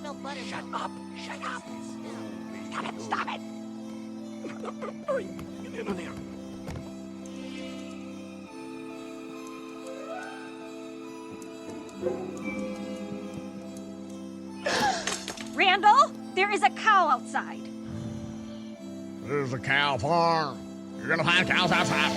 Shut up! Shut up! Stop it! Stop it! Hurry! Get in there! Randall, there is a cow outside. This is a cow farm. You're gonna find cows outside.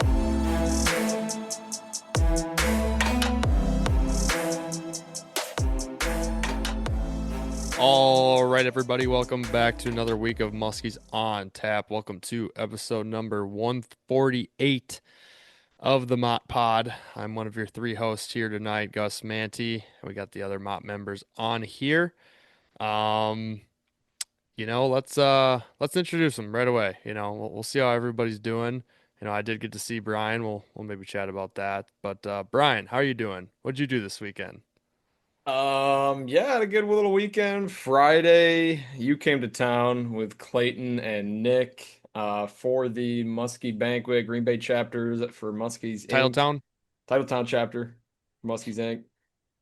All right, everybody, welcome back to another week of Muskies on Tap. Welcome to episode number 148 of the Mott Pod. I'm one of your three hosts here tonight, Gus Manty. We got the other Mott members on here. Let's introduce them right away. We'll see how everybody's doing. I did get to see Brian. We'll maybe chat about that. But Brian, how are you doing? What'd you do this weekend? Yeah, I had a good little weekend. Friday, you came to town with Clayton and Nick for the Muskie banquet, Green Bay chapters for Muskies Inc. Titletown? Titletown chapter, Muskies Inc.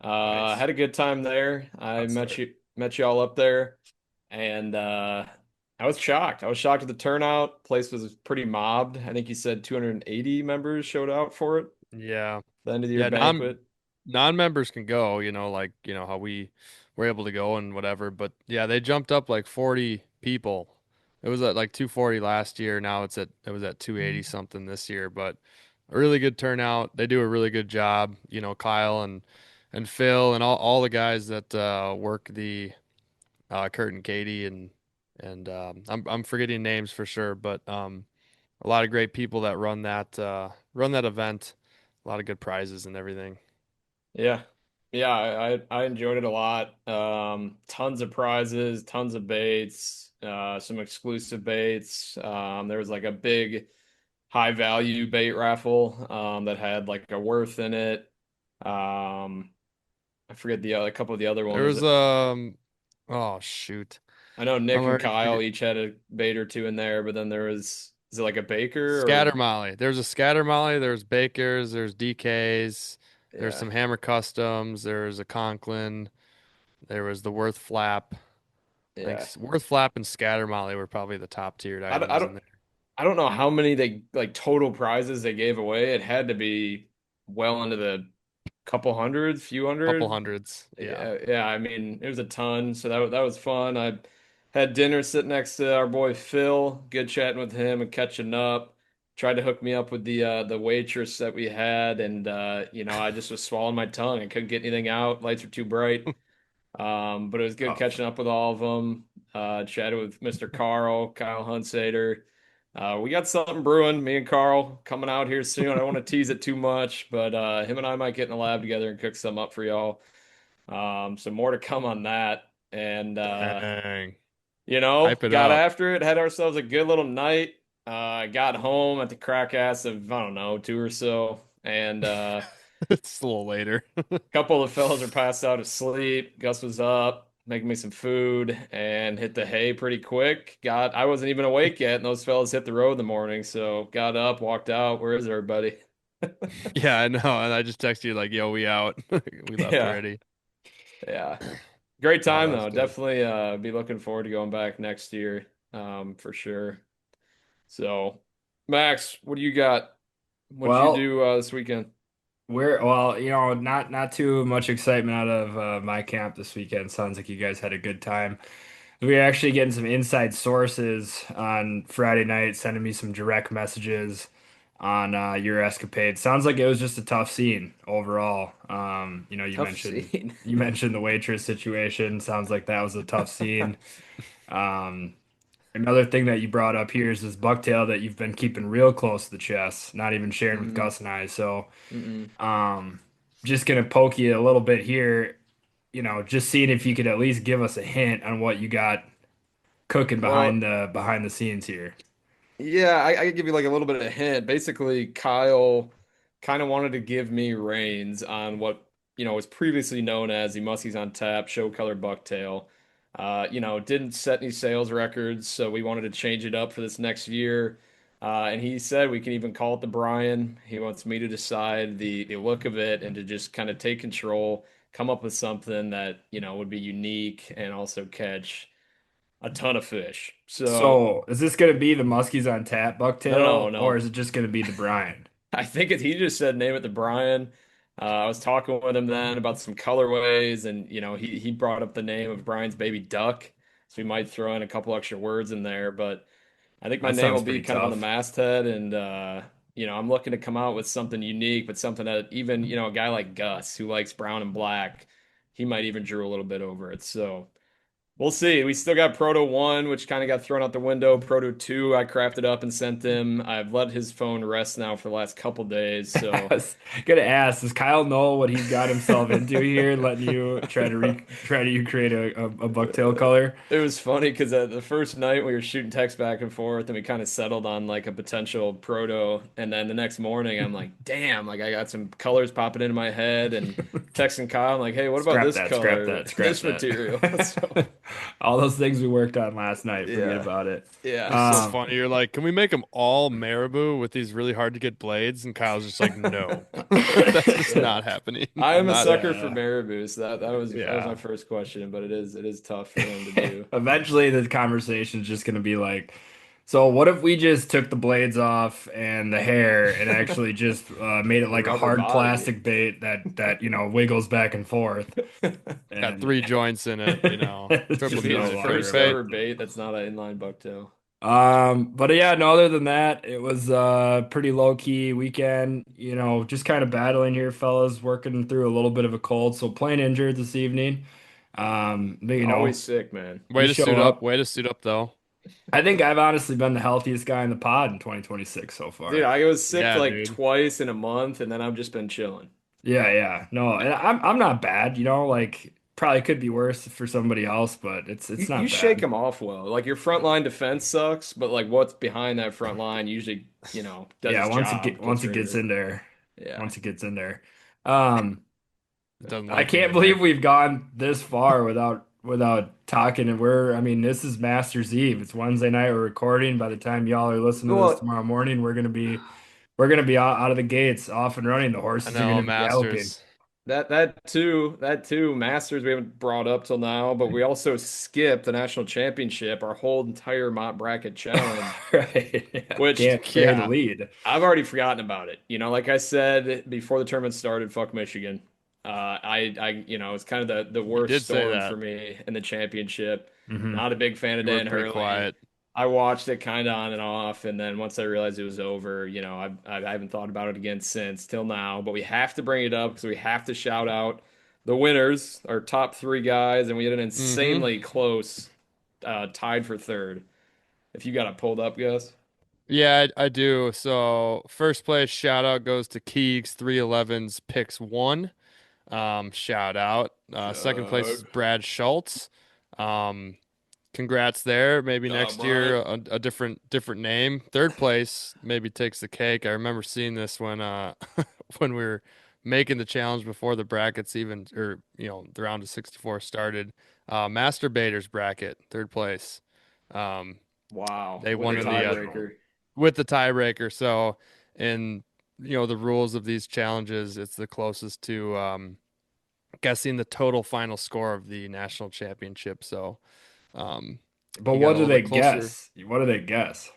Nice. Had a good time there. I That's met you all up there, and I was shocked. I was shocked at the turnout. Place was pretty mobbed. I think you said 280 members showed out for it. Yeah. The end of the year Yeah, banquet. non-members can go, how we were able to go and whatever. But yeah, they jumped up like 40 people. It was at like 240 last year. Now it was at 280 something this year, but a really good turnout. They do a really good job. Kyle and Phil and all the guys that work the Kurt and Katie and I'm forgetting names for sure, but a lot of great people that run that event. A lot of good prizes and everything. Yeah. Yeah, I enjoyed it a lot. Tons of prizes, tons of baits, some exclusive baits. There was like a big high value bait raffle that had like a worth in it. I forget the other couple of the other There ones. was oh shoot. I know I'm Nick and already Kyle forget each had a bait or two in there, but then there was is it like a baker Scatter or Molly. There's a Scatter Molly, there's Bakers, there's DKs, there's yeah. some Hammer Customs, there's a Conklin, there was the Worth Flap. I think Yeah. Worth Flap and Scatter Molly were probably the top tiered I, don't- I items in don't there. I don't know how many they like total prizes they gave away. It had to be well into the couple hundred, few Couple hundred. hundreds. Yeah. Yeah, yeah. I mean, it was a ton, so that was fun. I had dinner sitting next to our boy Phil. Good chatting with him and catching up. Tried to hook me up with the waitress that we had, and I just was swallowing my tongue. I couldn't get anything out. Lights were too bright. But it was good Oh, catching up with all of them. Chatted with Mr. Kyle Hunsader. We got something brewing, me and Carl coming out here soon. I don't want to tease it too much, but him and I might get in the lab together and cook some up for y'all. So more to come on that. And Dang. Hype it got up. after it, had ourselves a good little night. Got home at the crack ass of, I don't know, two or so. And It's a little later. couple of the fellas are passed out asleep. Gus was up, making me some food, and hit the hay pretty quick. I wasn't even awake yet, and those fellas hit the road in the morning. So got up, walked out. Where is everybody? Yeah, I know. And I just texted you like, yo, we out. We left Yeah, already. yeah. Great Oh, time that's though. good. Definitely be looking forward to going back next year, for sure. So, Max, what do you got? What did you Well, do this weekend? not too much excitement out of my camp this weekend. Sounds like you guys had a good time. We were actually getting some inside sources on Friday night, sending me some direct messages on your escapade. Sounds like it was just a tough scene overall. You Tough mentioned scene. you mentioned the waitress situation. Sounds like that was a tough scene. Um, Another thing that you brought up here is this bucktail that you've been keeping real close to the chest, not even sharing with Mm-mm, Gus and I. So. mm-mm. Um, just gonna poke you a little bit here, just seeing if you could at least give us a hint on what you got cooking Well, behind the scenes here. yeah, I could give you like a little bit of a hint. Basically, Kyle kind of wanted to give me reins on what, was previously known as the Muskies on Tap show color bucktail. Didn't set any sales records, so we wanted to change it up for this next year. And he said we can even call it the Brian. He wants me to decide the look of it and to just kind of take control, come up with something that, would be unique and also catch a ton of fish. So, So is this gonna be the Muskies on tap no, bucktail, or no. is it just gonna be the Brian? He just said name it the Brian. I was talking with him then about some colorways, and he brought up the name of Brian's baby duck, so we might throw in a couple extra words in there. But I think my That name sounds will be pretty kind of on the tough. masthead, and I'm looking to come out with something unique, but something that even a guy like Gus who likes brown and black, he might even drew a little bit over it. So. We'll see. We still got Proto 1, which kind of got thrown out the window. Proto 2, I crafted up and sent him. I've let his phone rest now for the last couple days. I So, was gonna ask, does Kyle know what he's got himself into here, letting you try to create a bucktail color? it was funny because the first night we were shooting text back and forth and we kind of settled on like a potential proto. And then the next morning I'm like, damn, like I got some colors popping into my head and texting Kyle. I'm like, hey, what about Scrap this that, scrap color, that, scrap this material? So, that. All those things we worked on last night, forget yeah, about it. yeah. It's so So, funny. You're like, can we make them all marabou with these really hard to get blades? And Kyle's just like, no, that's just yeah. not happening. I I'm am a not. sucker for Yeah, marabou. So that was my yeah. first question, but it is tough for him to do. Eventually, the conversation is just going to be like, so what if we just took the blades off and the hair and actually just made it The like a rubber hard body. plastic bait that wiggles back and forth, Got and three joints in it, it's triple Could just be his no jointed longer a first bait. ever crankbait. bait that's not an inline bucktail. But yeah, no, other than that, it was pretty low key weekend, just kind of battling here, fellas, working through a little bit of a cold, so playing injured this evening. But Always sick, man. we Way to show suit up. up. Way to suit up, though. I think I've honestly been the healthiest guy in the pod in 2026 so Dude, far. I was sick Yeah, like dude. twice in a month, and then I've just been chilling. Yeah, yeah. No, and I'm not bad, like probably could be worse for somebody else, but it's You not shake bad. them off well. Like your front line defense sucks, but like what's behind that front line usually, does Yeah, its job, gets once it rid of gets it. in there, Yeah. once it gets in there. Um, It doesn't I like it can't in there. believe we've gone this far without talking, and I mean, this is Masters Eve. It's Wednesday night, we're recording. By the time y'all are listening to this Well, tomorrow morning, we're gonna be out of the gates, off and running. The I horses are know, gonna be galloping. Masters. that too, Masters we haven't brought up till now, but we also skipped the national championship, our whole entire Mott bracket challenge, Right. Yeah. which Can't bury the Yeah, lead. I've already forgotten about it. Like I said before the tournament started, fuck Michigan. It's kind of the you worst did say storm for that. me in the championship. Hmm. Not a big fan of You were Dan pretty Hurley. quiet. I watched it kind of on and off, and then once I realized it was over, I haven't thought about it again since till now. But we have to bring it up because we have to shout out the winners, our top three guys, and we had an Mm-hmm. insanely close tied for third. If you got it pulled up, Gus. Yeah, I do. So first place shout out goes to Keegs 311's picks one. Shout out. Second place is Shout Brad Schultz. Um, Congrats there. Maybe out, next year Bryant. a different name. Third place maybe takes the cake. I remember seeing this when when we were making the challenge before the brackets even or the round of 64 started. Masturbators bracket, third place. Um, Wow, they with the won Pretty in the original. tiebreaker. with the tiebreaker. So in the rules of these challenges, it's the closest to guessing the total final score of the national championship. So um, But you got what a do little they bit closer. guess? What do they guess?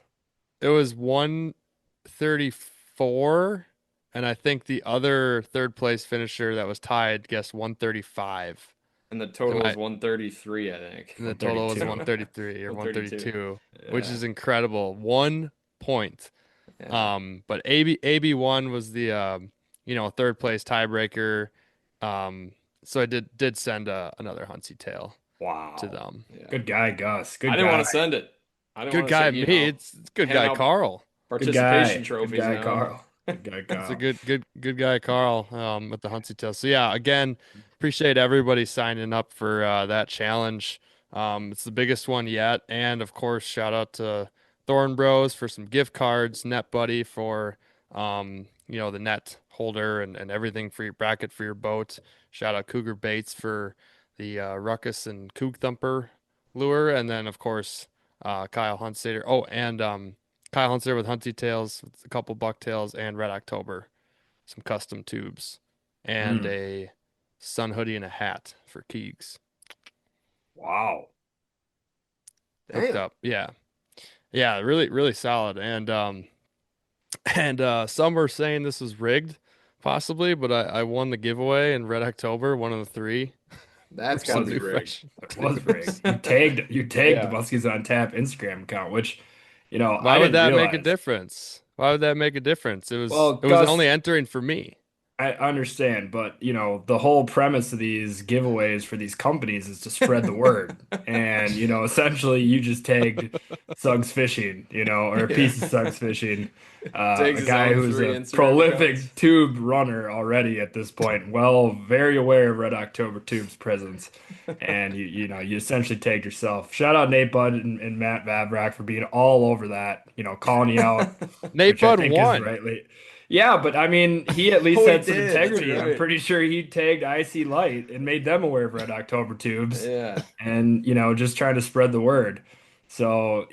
It was 134, and I think the other third place finisher that was tied guessed 135. And the Am total I? is 133, I think. And the total was 132. 133 or 132. 132, which Yeah. is incredible. 1 point. Yeah. But AB1 was the third place tiebreaker. So I did send another Huntsy tail to Wow. them. Yeah. Good guy, Gus. I Good didn't want guy. to send it. I didn't Good want to guy, say, me. It's good hand guy, out Carl. Good participation guy. Good trophies guy, now. Carl. Good guy, It's a Carl. good guy, Carl, with the Huntsy tail. So yeah, again, appreciate everybody signing up for that challenge. It's the biggest one yet, and of course, shout out to Thorne Bros for some gift cards, Net Buddy for the net holder and everything for your bracket for your boat. Shout out Cougar Baits for the Ruckus and Kook Thumper lure, and then of course Kyle Hunsader. Oh, and Kyle hunts there with Hunty tails, with a couple bucktails, and Red October, some custom tubes, and Mm, a sun hoodie and a hat for Keegs. wow. Hooked Damn. up. Yeah. Yeah, really, really solid. And some were saying this was rigged, possibly, but I won the giveaway in Red October, one of the three, for That's got to some be new rigged. fresh It was rigged. tubes. You tagged the Yeah. Muskies on Tap Instagram account, which, Why I would didn't that make a realize. difference? Why would that make a difference? It was Well, it was Gus, only entering for me. I understand, but the whole premise of these giveaways for these companies is to spread the word. And, essentially you just tagged Suggs Fishing, or a Yeah. piece of Suggs Fishing, Takes a his guy own who's three a Instagram accounts. prolific tube runner already at this point, well, very aware of Red October Tube's presence. And you essentially tagged yourself. Shout out Nate Budd and Matt Vavrak for being all over that, calling you out, Nate which I Budd think is won. rightly. Yeah, but I mean, he at least Oh, he had some did. That's integrity. I'm right. pretty sure he tagged IC Light and made them aware of Red October tubes Yeah. and, just trying to spread the word. So,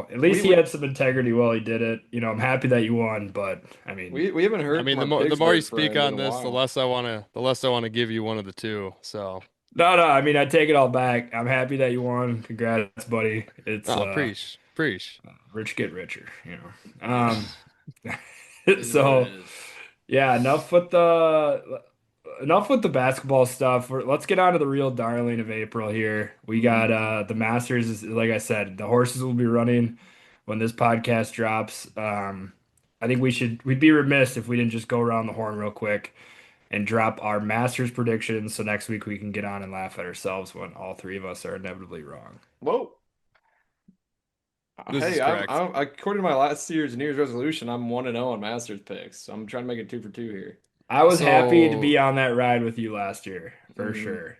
at We, least he we had some integrity while he did it. I'm happy that you won, but I mean, we haven't I heard mean, from our the more you Pittsburgh speak friend in on a this, while. the less I want to give you one of the two. So, no, I mean, I take it all back. I'm happy that you won. Congrats, buddy. It's oh, preach. rich get richer. Yeah. Is what it So is. yeah, enough with the basketball stuff. Let's get on to the real darling of April here. We got the Masters. Like I said, the horses will be running when this podcast drops. I think we'd be remiss if we didn't just go around the horn real quick and drop our Masters predictions so next week we can get on and laugh at ourselves when all three of us are inevitably wrong. Whoa. This is Hey, correct. according to my last year's New Year's resolution, I'm 1-0 on Masters picks. So I'm trying to make it 2 for 2 here. I was happy to So be on that ride with you last year, for Hmm. sure.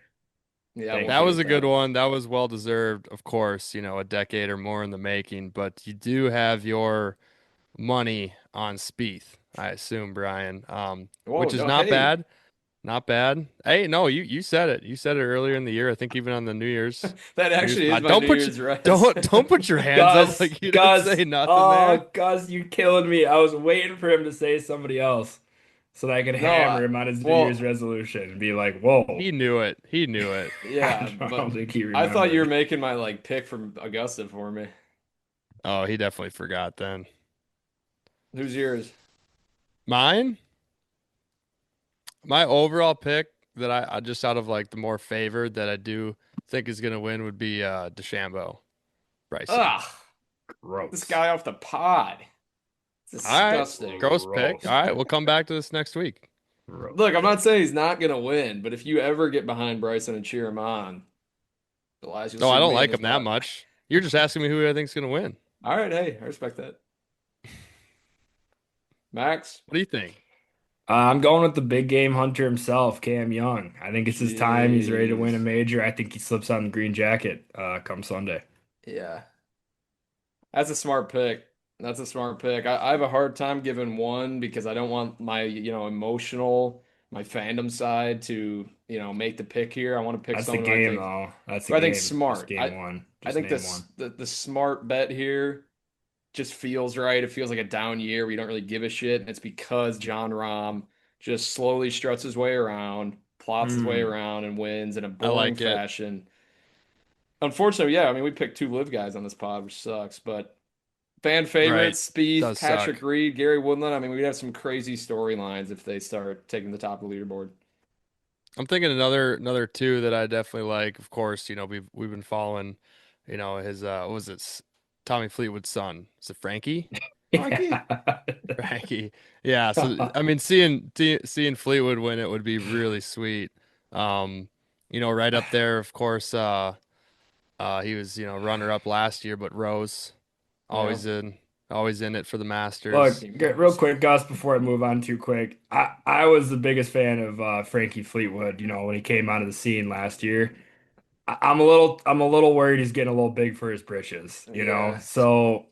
Yeah, we'll Thank that see you. was what a good happens. one. That was well deserved, of course, a decade or more in the making, but you do have your money on Spieth, I assume, Brian. Whoa, Which is no, not hey, bad. Not bad. Hey, no, you said it. You said it earlier in the year. I think even on the that New Year's actually is pod. my New Year's res. Don't put your hands up Gus, like you didn't say Gus, nothing there. oh, Gus, you killing me. I was waiting for him to say somebody else so that I could No, hammer him on his New Year's well, resolution and be like, whoa. He knew it. He knew it. yeah, I but don't think he I thought you were remembered. making my pick from Augusta for me. Oh, he definitely forgot then. Who's yours? Mine? My overall pick that I just out of like the more favored that I do think is gonna win would be DeChambeau, Bryson. Ugh, this Gross. guy off the pod. It's All right. disgusting. Gross pick. Gross. All right, we'll come back to this next week. Look, I'm Gross. not saying he's not gonna win, but if you ever get behind Bryson and cheer him on, Elias, you'll Oh, I see don't me in like this him that pod. much. You're just asking me who I think's gonna win. All right, hey, I respect that. Max? What do you think? I'm going with the big game hunter himself, Cam Young. I think it's his time. He's ready to win a Jeez. major. I think he slips on the green jacket come Sunday. Yeah. That's a smart pick. That's a smart pick. I have a hard time giving one because I don't want my, emotional, my fandom side to, make the pick here. I want to pick That's the someone I game, think though. That's the who I think game. Just smart. game one. I Just think name one. the smart bet here just feels right. It feels like a down year. We don't really give a shit. And it's because John Rahm just slowly struts his way around, plots his way Hmm. around, and wins in a I boring like it. fashion. Unfortunately, yeah, I mean, we picked two live guys on this pod, which sucks. But fan Right. favorites, Spieth, Does Patrick suck. Reed, Gary Woodland. I mean, we'd have some crazy storylines if they start taking the top of the leaderboard. I'm thinking another two that I definitely like. Of course, we've been following, his what was it? Tommy Fleetwood's son. Is it Frankie? Frankie? Frankie. Yeah, so I mean seeing Fleetwood win it would be really sweet. Right up there, of course, he was, runner up last year, but Rose Yeah. always in it for the Look, Masters. Team real Rose. quick, Gus, before I move on too quick, I was the biggest fan of Frankie Fleetwood, when he came onto the scene last year. I'm a little worried he's getting a little big for his britches. Yeah. So,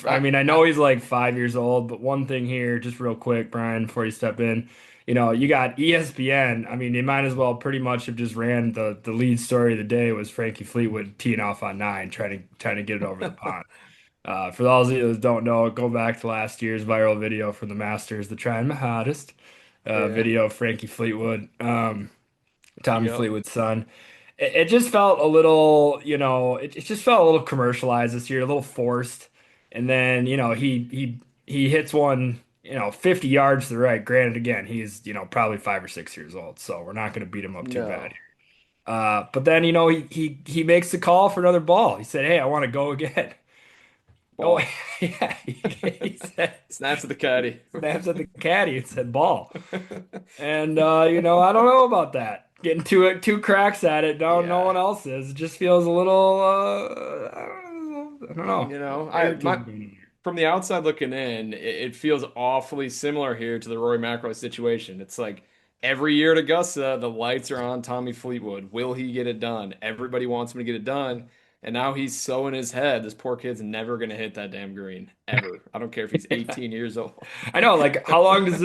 I I, mean, I I, know he's like 5 years old, but one thing here, just real quick, Brian, before you step in, you got ESPN. I mean, they might as well pretty much have just ran the lead story of the day was Frankie Fleetwood teeing off on nine, trying to get it over the pond. For those of you that don't know, go back to last year's viral video from the Masters, the Trying My Hottest Yeah. video of Frankie Fleetwood, Tommy Yep. Fleetwood's son. It just felt a little, it just felt a little commercialized this year, a little forced. And then, he hits one, 50 yards to the right. Granted, again, he's, probably 5 or 6 years old, so we're not going to beat him up too bad. No. But then, he makes the call for another ball. He said, "Hey, I want to go again." Oh, Ball. yeah. He said, Snaps at the caddy. snaps at the caddy and said, "Ball." And I don't know about that. Getting two cracks at it, no Yeah. one else is. It just feels a little, I don't know. Irritating. From the outside looking in, it feels awfully similar here to the Rory McIlroy situation. It's like every year at Augusta, the lights are on Tommy Fleetwood. Will he get it done? Everybody wants him to get it done. And now he's so in his head, this poor kid's never going to hit that damn green, ever. I don't care if he's 18 years old. I know, like, how long does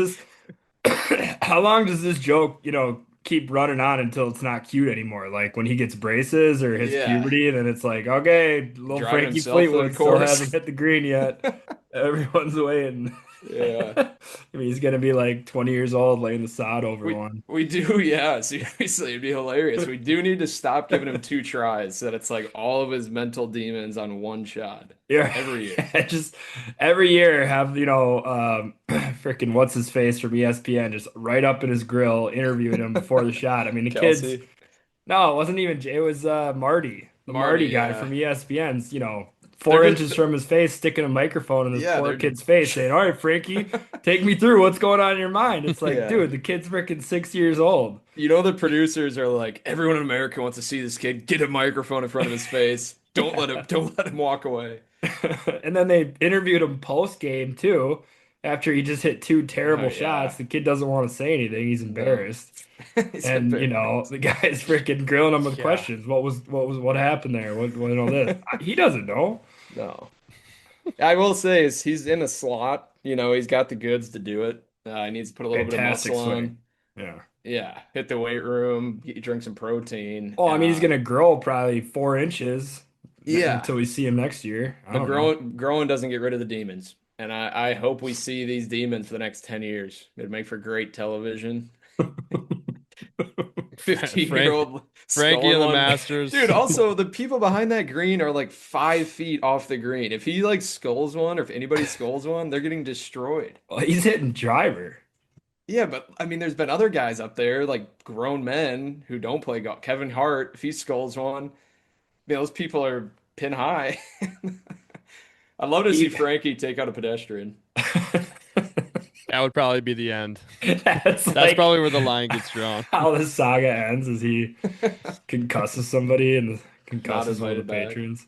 this joke, keep running on until it's not cute anymore? Like when he gets braces or hits Yeah. puberty, then it's like, okay, little Driving Frankie himself to the Fleetwood still course. hasn't hit the green yet. Everyone's waiting. Yeah. I mean, he's gonna be like 20 years old laying the sod over one. We do, yeah. Seriously, it'd be hilarious. We do need to stop giving him two tries so that it's like all of his mental demons on one shot Yeah, every year. just every year have freaking what's his face from ESPN just right up in his grill interviewing him before the shot. I mean, the kids. Kelsey, No, it wasn't even Jay. It was Marty, the Marty, Marty guy yeah. from ESPN's. They're 4 inches just, from his face, sticking a microphone in this yeah, poor they're, kid's face, saying, "All right, Frankie, take me through what's going on in your mind." It's like, yeah. dude, the kid's freaking 6 years old. The producers are like, everyone in America wants to see this kid get a microphone in front of his face. Don't let him walk away. And then they interviewed him post game too, after he just hit two Oh terrible shots. yeah, The kid doesn't want to say anything. He's no, embarrassed. he's And embarrassed. the guy's freaking grilling him with Yeah, questions. What happened there? What all this? He doesn't know. no. I will say is he's in a slot. He's got the goods to do it. He needs to put a little bit of Fantastic muscle swing. on. Yeah. Yeah, hit the weight room, drink some protein. Oh, I mean, he's gonna grow probably 4 inches Yeah, until we see him next year. I but don't know. growing doesn't get rid of the demons. And I hope we see these demons for the next 10 years. It'd make for great television. 15-year-old Frankie sculling and the one. Masters. Dude, also the people behind that green are like 5 feet off the green. If he like skulls one, or if anybody skulls one, they're getting destroyed. Well, he's hitting driver. Yeah, but I mean, there's been other guys up there, like grown men who don't play golf. Kevin Hart, if he skulls one, those people are pin high. I'd love to see He- Frankie take out a pedestrian. That would probably be the end. That's That's like probably where the line gets drawn. how the saga ends, is he concusses somebody and Not concusses one of the invited back. patrons.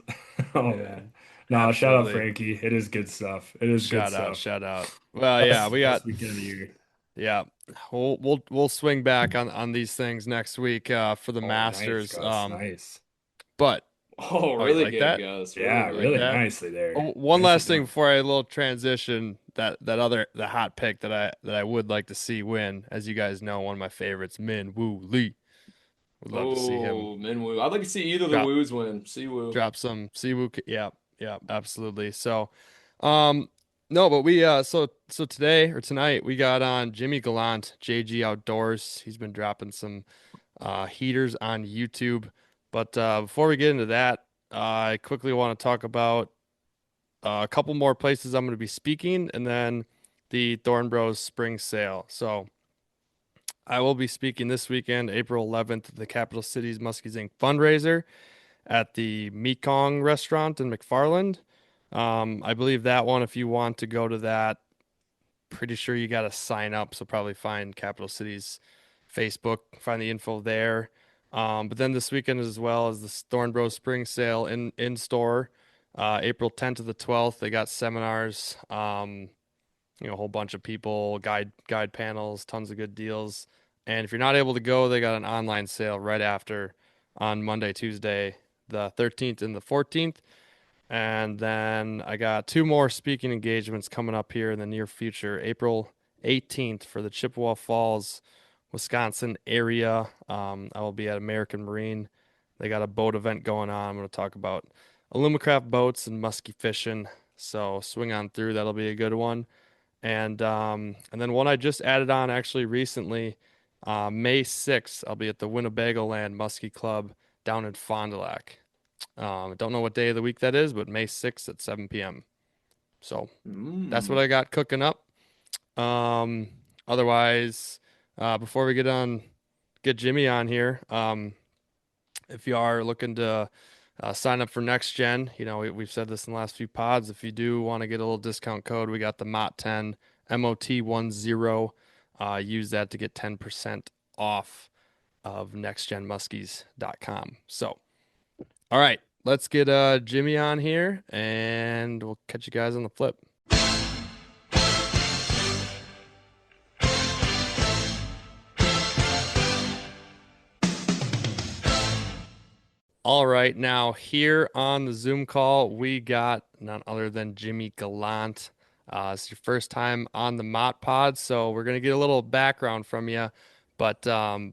Oh Yeah, man. No, shout out absolutely. Frankie. It is good stuff. It is good stuff. Shout out. Well, yeah, we got Best weekend of the year. yeah. We'll swing back on these things next week for the Oh, Masters. nice, Gus, nice. But Oh, you really like good, that? Gus. Yeah, Really really good. that? nicely there. One Nicely last thing done. before I little transition, the hot pick that I would like to see win, as you guys know, one of my favorites, Min Woo Lee. Would love to see him Oh, Minwoo. I'd like to see either of the drop Woos win. Siwoo. drop some Siwoo. Yeah, absolutely. So, no, but we so today or tonight we got on Jimmy Gallant, JG Outdoors. He's been dropping some heaters on YouTube. But before we get into that, I quickly want to talk about a couple more places I'm going to be speaking, and then the Thorne Bros Spring Sale. So I will be speaking this weekend, April 11th, at the Capital Cities Muskies Inc. fundraiser at the Mekong restaurant in McFarland. I believe that one, if you want to go to that, pretty sure you got to sign up. So probably find Capital Cities Facebook, find the info there. But then this weekend as well as the Thorne Bros Spring Sale in store, April 10th to the 12th. They got seminars, a whole bunch of people, guide panels, tons of good deals. And if you're not able to go, they got an online sale right after on Monday, Tuesday, the 13th and the 14th. And then I got two more speaking engagements coming up here in the near future. April 18th for the Chippewa Falls, Wisconsin area. I will be at American Marine. They got a boat event going on. I'm going to talk about Alumacraft boats and musky fishing. So swing on through. That'll be a good one. And then one I just added on actually recently, May 6th, I'll be at the Winnebagoland Musky Club down in Fond du Lac. Don't know what day of the week that is, but May 6th at 7 p.m. So that's what I got cooking up. Otherwise, before we get Jimmy on here, if you are looking to sign up for Next Gen, we've said this in the last few pods. If you do want to get a little discount code, we got the MOT10, MOT10. Use that to get 10% off of nextgenmuskies.com. So, all right, let's get Jimmy on here, and we'll catch you guys on the flip. All right, now here on the Zoom call, we got none other than Jimmy Gallant. It's your first time on the Mott Pod, so we're going to get a little background from you. But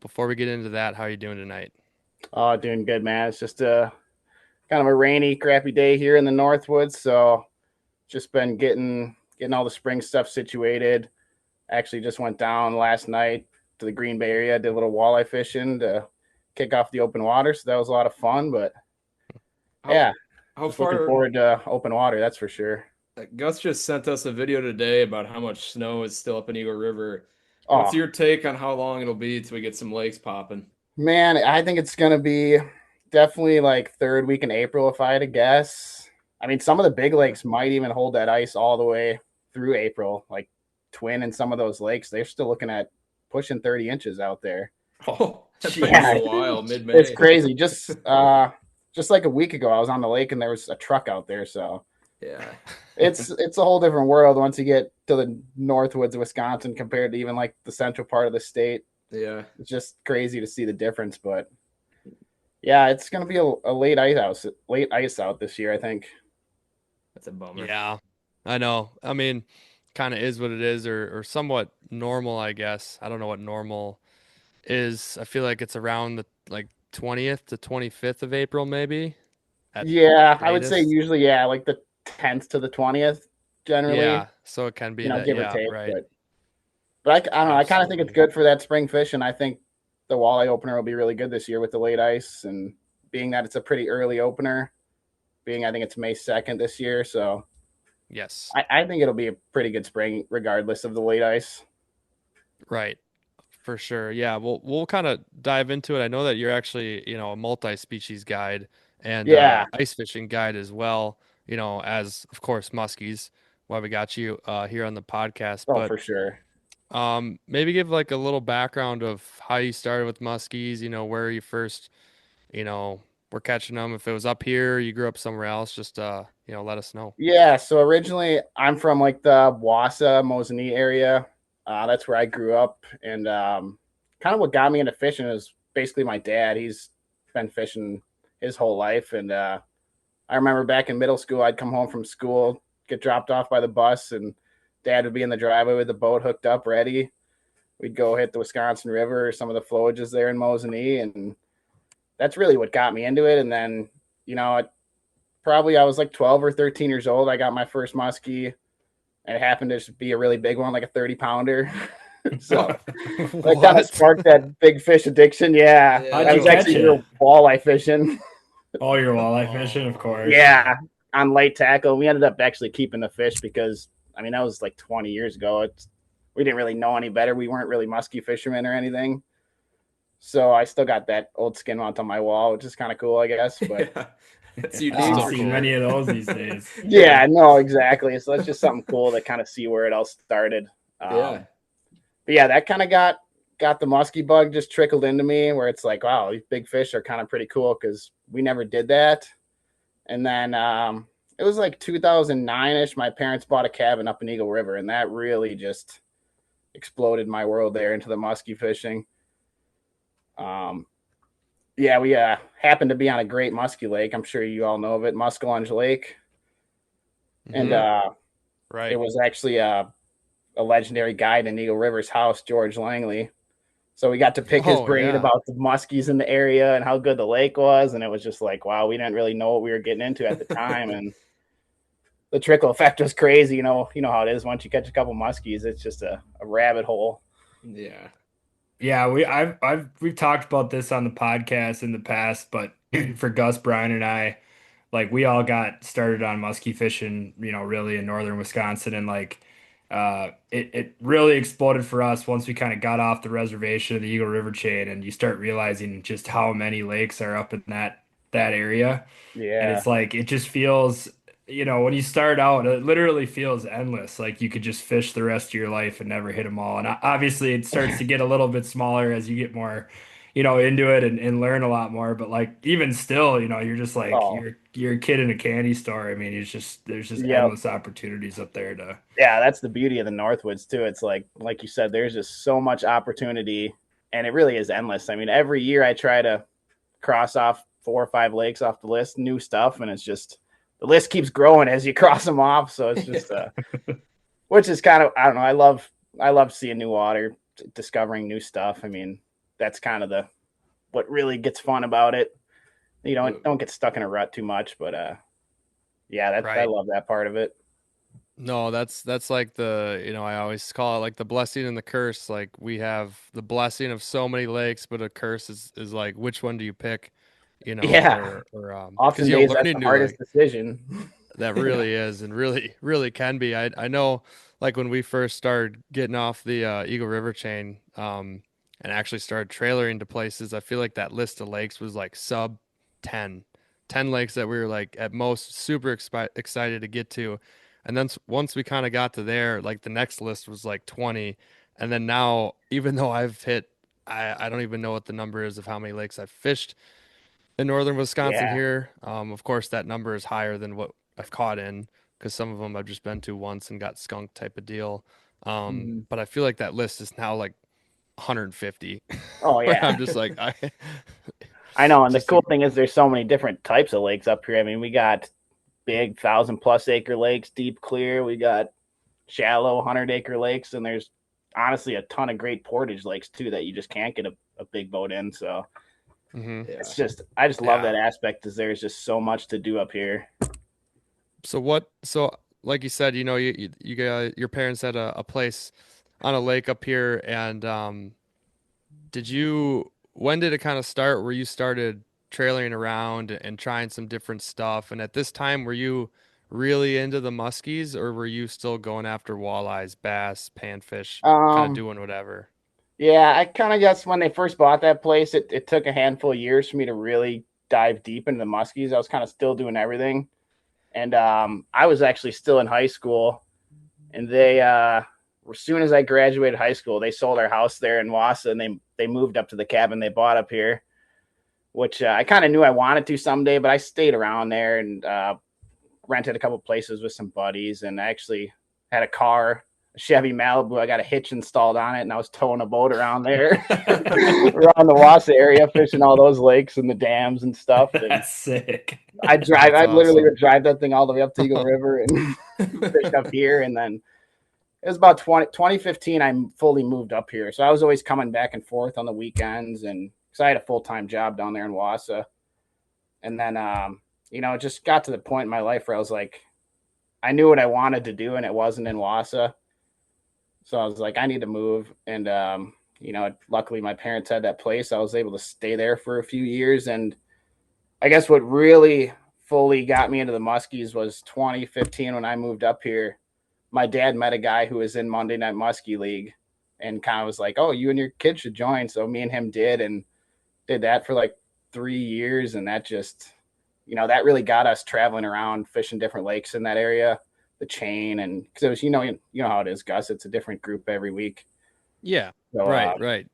before we get into that, how are you doing tonight? Oh, doing good, man. It's just kind of a rainy, crappy day here in the Northwoods, so just been getting all the spring stuff situated. Actually just went down last night to the Green Bay area, did a little walleye fishing to kick off the open water, so that was a lot of fun. But How looking far? forward to open water, that's for sure. Gus just sent us a video today about how much snow is still up in Eagle River. Oh, What's your take on how long it'll be till we get some lakes popping? man, I think it's gonna be definitely like third week in April, if I had to guess. I mean, some of the big lakes might even hold that ice all the way through April, like Twin and some of those lakes. They're still looking at pushing 30 inches out there. Oh, that's Yeah. a while, mid-May. It's crazy. Just like a week ago, I was on the lake and there was a truck out there. So Yeah. it's a whole different world once you get to the Northwoods of Wisconsin compared to even like the central part of the state. Yeah. It's just crazy to see the difference. But yeah, it's gonna be a late ice out this year, I think. That's a bummer. Yeah, I know. I mean, kind of is what it is, or somewhat normal, I guess. I don't know what normal is. I feel like it's around the 20th to 25th of April, maybe. Yeah, I would say latest. usually, like the 10th to the 20th generally. Yeah, so it can be that. Give or Yeah, take. right. But I don't know. I kind of think it's Absolutely. good for that spring fish, and I think the walleye opener will be really good this year with the late ice, and being that it's a pretty early opener, I think it's May 2nd this year, so Yes. I think it'll be a pretty good spring regardless of the late ice. Right. For sure. Yeah, we'll kind of dive into it. I know that you're actually, a multi-species guide and Yeah. ice fishing guide as well, as of course Muskies, why we got you here on the podcast. Oh, But for sure. maybe give like a little background of how you started with Muskies, where you first, were catching them. If it was up here, you grew up somewhere else, just let us know. Yeah, so originally I'm from like the Wausau, Mosinee area. That's where I grew up, and kind of what got me into fishing is basically my dad. He's been fishing his whole life, and I remember back in middle school, I'd come home from school, get dropped off by the bus, and Dad would be in the driveway with the boat hooked up, ready. We'd go hit the Wisconsin River or some of the flowages there in Mosinee, and that's really what got me into it. And then, I was like 12 or 13 years old. I got my first muskie, and it happened to just be a really big one, like a 30-pounder. So that kind of sparked that big fish addiction. Yeah, How'd I you was catch actually it? real walleye fishing. Oh, you're walleye fishing, of course. Yeah, on light tackle. We ended up actually keeping the fish because, that was like 20 years ago. We didn't really know any better. We weren't really musky fishermen or anything. So I still got that old skin mount on my wall, which is kind of cool, I guess. But Yeah. It's I unique. don't Still see cool. many of those these days. yeah, no, exactly. So that's just something cool to kind of see where it all started. Yeah. But yeah, that kind of got the musky bug just trickled into me, where it's like, wow, these big fish are kind of pretty cool because we never did that. And then it was like 2009-ish. My parents bought a cabin up in Eagle River, and that really just exploded my world there into the musky fishing. Yeah, we happened to be on a great musky lake. I'm sure you all know of it, Muskellunge Lake. And Right. it was actually a legendary guide in Eagle River's house, George Langley. So we got to pick his Oh, brain yeah. about the muskies in the area and how good the lake was. And it was just like, wow, we didn't really know what we were getting into at the time. And the trickle effect was crazy. You know how it is. Once you catch a couple muskies, it's just a rabbit hole. Yeah. Yeah, we've talked about this on the podcast in the past, but for Gus, Brian, and I, like we all got started on muskie fishing, really in northern Wisconsin, and like it really exploded for us once we kind of got off the reservation of the Eagle River chain, and you start realizing just how many lakes are up in that area. And Yeah. it's like it just feels, when you start out, it literally feels endless. Like you could just fish the rest of your life and never hit them all. And obviously, it starts to get a little bit smaller as you get more, into it and learn a lot more. But like even still, you're just like Oh, you're a kid in a candy store. I mean, there's just yep. endless opportunities up there to. Yeah, that's the beauty of the Northwoods too. It's like you said, there's just so much opportunity, and it really is endless. I mean, every year I try to cross off 4 or 5 lakes off the list, new stuff, and it's just the list keeps growing as you cross them off. So it's just, which is kind of, I don't know. I love seeing new water, discovering new stuff. I mean, that's kind of what really gets fun about it. You don't get stuck in a rut too much, but yeah, I Right. love that part of it. No, that's like I always call it like the blessing and the curse. Like we have the blessing of so many lakes, but a curse is like which one do you pick? Yeah. Or Often because days that's learning the new hardest like decision. that really is and really can be. I know like when we first started getting off the Eagle River chain, and actually started trailering to places, I feel like that list of lakes was like sub 10 lakes that we were like at most super excited to get to. And then once we kind of got to there, like the next list was like 20. And then now, even though I've hit, I don't even know what the number is of how many lakes I've fished in northern Wisconsin Yeah. here. Of course, that number is higher than what I've caught in because some of them I've just been to once and got skunked type of deal. Mhm. But I feel like that list is now like 150. Oh Where yeah. I'm just like, I know. And the just cool thing is there's so many different types of lakes up here. I mean, we got big 1,000+ acre lakes, deep clear. We got shallow 100-acre lakes, and there's honestly a ton of great portage lakes too that you just can't get a big boat in. So Mhm. it's just, I just love Yeah. that aspect because there's just so much to do up here. So like you said, you got your parents had a place on a lake up here, and when did it kind of start where you started trailing around and trying some different stuff? And at this time, were you really into the muskies, or were you still going after walleyes, bass, panfish, kind of Um, doing whatever? yeah, I kind of guess when they first bought that place, it took a handful of years for me to really dive deep into the muskies. I was kind of still doing everything. And I was actually still in high school, and they as soon as I graduated high school, they sold our house there in Wausau, and they moved up to the cabin they bought up here, which I kind of knew I wanted to someday, but I stayed around there and rented a couple places with some buddies, and I actually had a car, a Chevy Malibu. I got a hitch installed on it, and I was towing a boat around there, around the Wausau area, fishing all those lakes and the dams and stuff. And That's sick. That's I literally awesome. would drive that thing all the way up to Eagle River and fish up here. And then it was about 2015, I fully moved up here. So I was always coming back and forth on the weekends, and because I had a full-time job down there in Wausau. And then, it just got to the point in my life where I was like, I knew what I wanted to do, and it wasn't in Wausau. So I was like, I need to move. And, luckily my parents had that place. I was able to stay there for a few years. And I guess what really fully got me into the Muskies was 2015 when I moved up here. My dad met a guy who was in Monday Night Muskie League and kind of was like, oh, you and your kid should join. So me and him did that for like 3 years. And that just, that really got us traveling around, fishing different lakes in that area, the chain. And because it was, you know how it is, Gus. It's a different group every week. Yeah. So Right.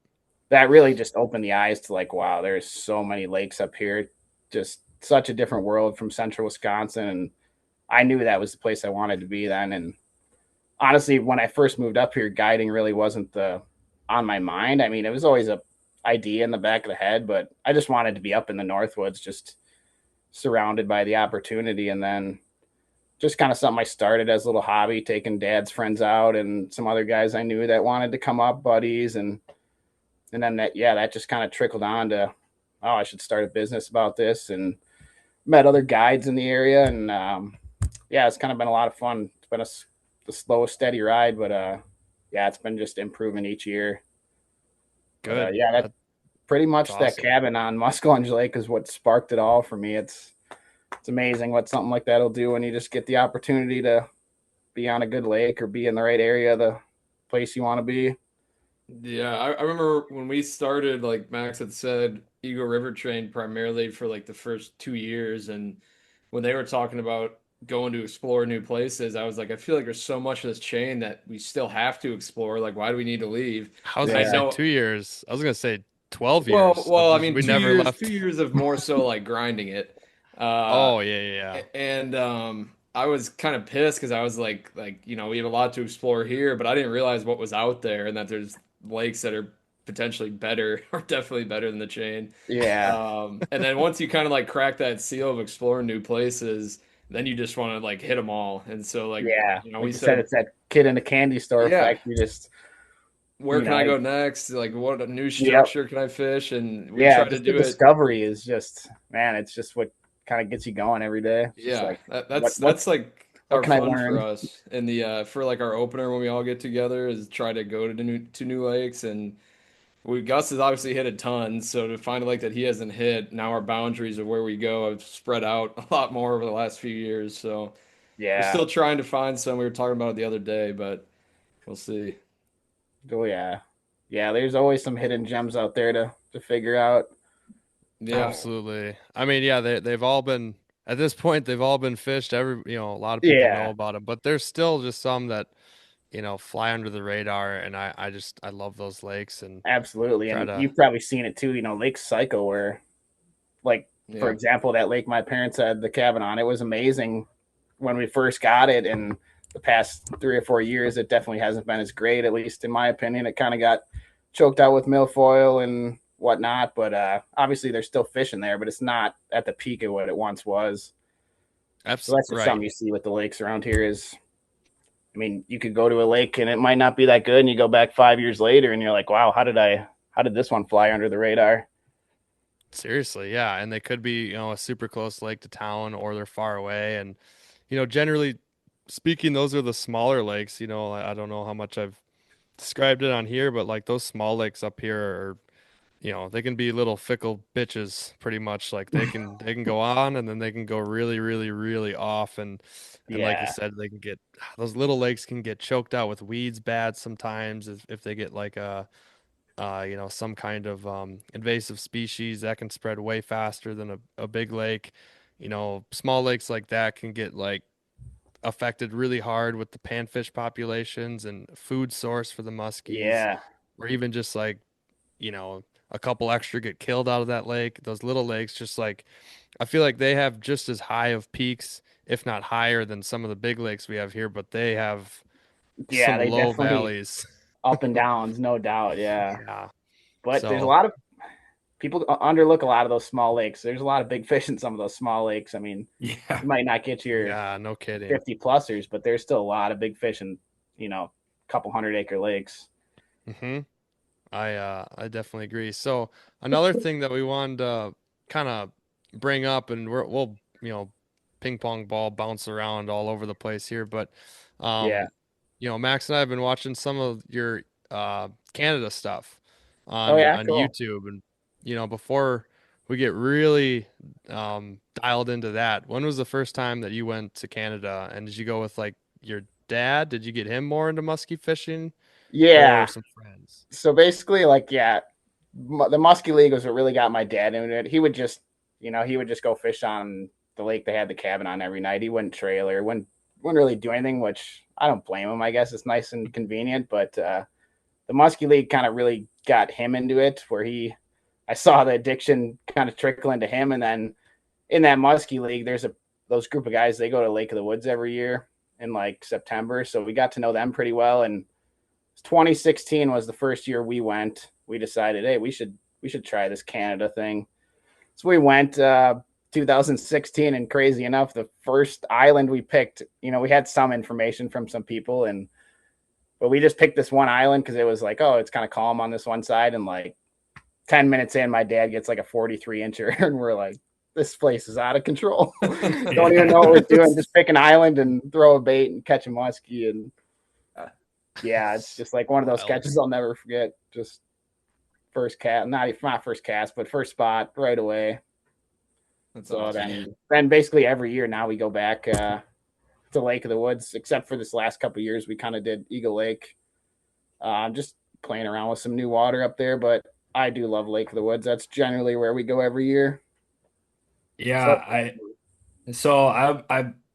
that really just opened the eyes to like, wow, there's so many lakes up here. Just such a different world from central Wisconsin. And I knew that was the place I wanted to be then. And honestly, when I first moved up here, guiding really wasn't on my mind. I mean, it was always a idea in the back of the head, but I just wanted to be up in the Northwoods, just surrounded by the opportunity. And then just kind of something I started as a little hobby, taking dad's friends out and some other guys I knew that wanted to come up, buddies. And then that just kind of trickled on to, oh, I should start a business about this, and met other guides in the area. And yeah, it's kind of been a lot of fun. It's been the slow, steady ride, but yeah, it's been just improving each year. But Good. yeah, that pretty That's much that awesome. cabin on Muskellunge Lake is what sparked it all for me. It's amazing what something like that'll do when you just get the opportunity to be on a good lake or be in the right area, the place you want to be. Yeah, I remember when we started, like Max had said, Eagle River trained primarily for like the first 2 years. And when they were talking about going to explore new places, I was like, I feel like there's so much of this chain that we still have to explore. Like, why do we need to leave? I was And I gonna say Yeah, know, 2 years. I was gonna say 12 well, years of well, I just mean, we two never years, two left. years of more so like grinding it. Uh, Oh yeah, yeah, yeah. and I was kind of pissed because I was we have a lot to explore here, but I didn't realize what was out there and that there's lakes that are potentially better or definitely better than the chain. yeah, And then once you kind of like crack that seal of exploring new places, then you just want to like hit them all. And so yeah. we Like you said, said, it's that kid in the candy store yeah, effect. You just, where you can know, I go next? Like what a new yep, structure can I fish? And we yeah. try to Just the do it. discovery is just, man, it's just what kind of gets you going every day. It's just Yeah, like, that's like what our can I fun for learn? us. And the for like our opener when we all get together is try to go to new lakes. And we Gus has obviously hit a ton, so to find a lake that he hasn't hit, now our boundaries of where we go have spread out a lot more over the last few years. So we're Yeah, still trying to find some. We were talking about it the other day, but we'll see. oh yeah, yeah. There's always some hidden gems out there to figure out. Yeah, Absolutely. I mean, yeah, they've all been at this point they've all been fished. A lot of people know Yeah, about them, but there's still just some that, fly under the radar and I love those lakes and absolutely. try And to you've probably seen it too. Lake Psycho, where like for yeah, example, that lake my parents had the cabin on. It was amazing when we first got it, and the past 3 or 4 years, it definitely hasn't been as great. At least in my opinion, it kind of got choked out with milfoil and whatnot. But obviously, there's still fish in there, but it's not at the peak of what it once was. So that's just right. something you see with the lakes around here. Is I mean, you could go to a lake and it might not be that good, and you go back 5 years later, and you're like, wow, how did this one fly under the radar? Seriously, yeah, and they could be, a super close lake to town or they're far away and generally speaking those are the smaller lakes, I don't know how much I've described it on here, but like those small lakes up here are, they can be little fickle bitches pretty much. Like they can go on and then they can go really, really, really off and like you Yeah, said, they can get those little lakes can get choked out with weeds bad sometimes if they get like some kind of invasive species that can spread way faster than a big lake. Small lakes like that can get like affected really hard with the panfish populations and food source for the muskies, yeah, or even just like, you know, a couple extra get killed out of that lake. Those little lakes, just like, I feel like they have just as high of peaks, if not higher than some of the big lakes we have here, but they have yeah. some They low definitely valleys. up and downs, no doubt. Yeah, Yeah. but there's a So, lot of people underlook a lot of those small lakes. There's a lot of big fish in some of those small lakes. I mean, Yeah. you might not get your yeah, no kidding. 50 plusers, but there's still a lot of big fish in a couple 100 acre lakes. hmm I definitely agree. So another thing that we wanted to kind of bring up, and we'll ping pong ball bounce around all over the place here, but Yeah. um, Max and I have been watching some of your Canada stuff Oh yeah, on cool. YouTube, and before we get really dialed into that, when was the first time that you went to Canada, and did you go with like your dad? Did you get him more into musky fishing, or Yeah. some friends? So basically, like, yeah, the Musky League was what really got my dad into it. He would just go fish on the lake they had the cabin on every night. He wouldn't trailer, wouldn't really do anything, which I don't blame him. I guess it's nice and convenient, but the Muskie League kind of really got him into it, where I saw the addiction kind of trickle into him, and then in that Muskie League, there's those group of guys. They go to Lake of the Woods every year in like September, so we got to know them pretty well. And 2016 was the first year we went. We decided, hey, we should try this Canada thing. So we went 2016, and crazy enough, the first island we picked, we had some information from some people, but we just picked this one island because it was like, oh, it's kind of calm on this one side, and like 10 minutes in, my dad gets like a 43 incher, and we're like, this place is out of control. Don't even know what we're doing. Just pick an island and throw a bait and catch a muskie. And yeah, it's just like one of those catches I'll never forget. Just first cast, not first cast, but first spot right away. That's So awesome. then basically every year now we go back to Lake of the Woods, except for this last couple of years we kind of did Eagle Lake. Just playing around with some new water up there, but I do love Lake of the Woods. That's generally where we go every year. Yeah, I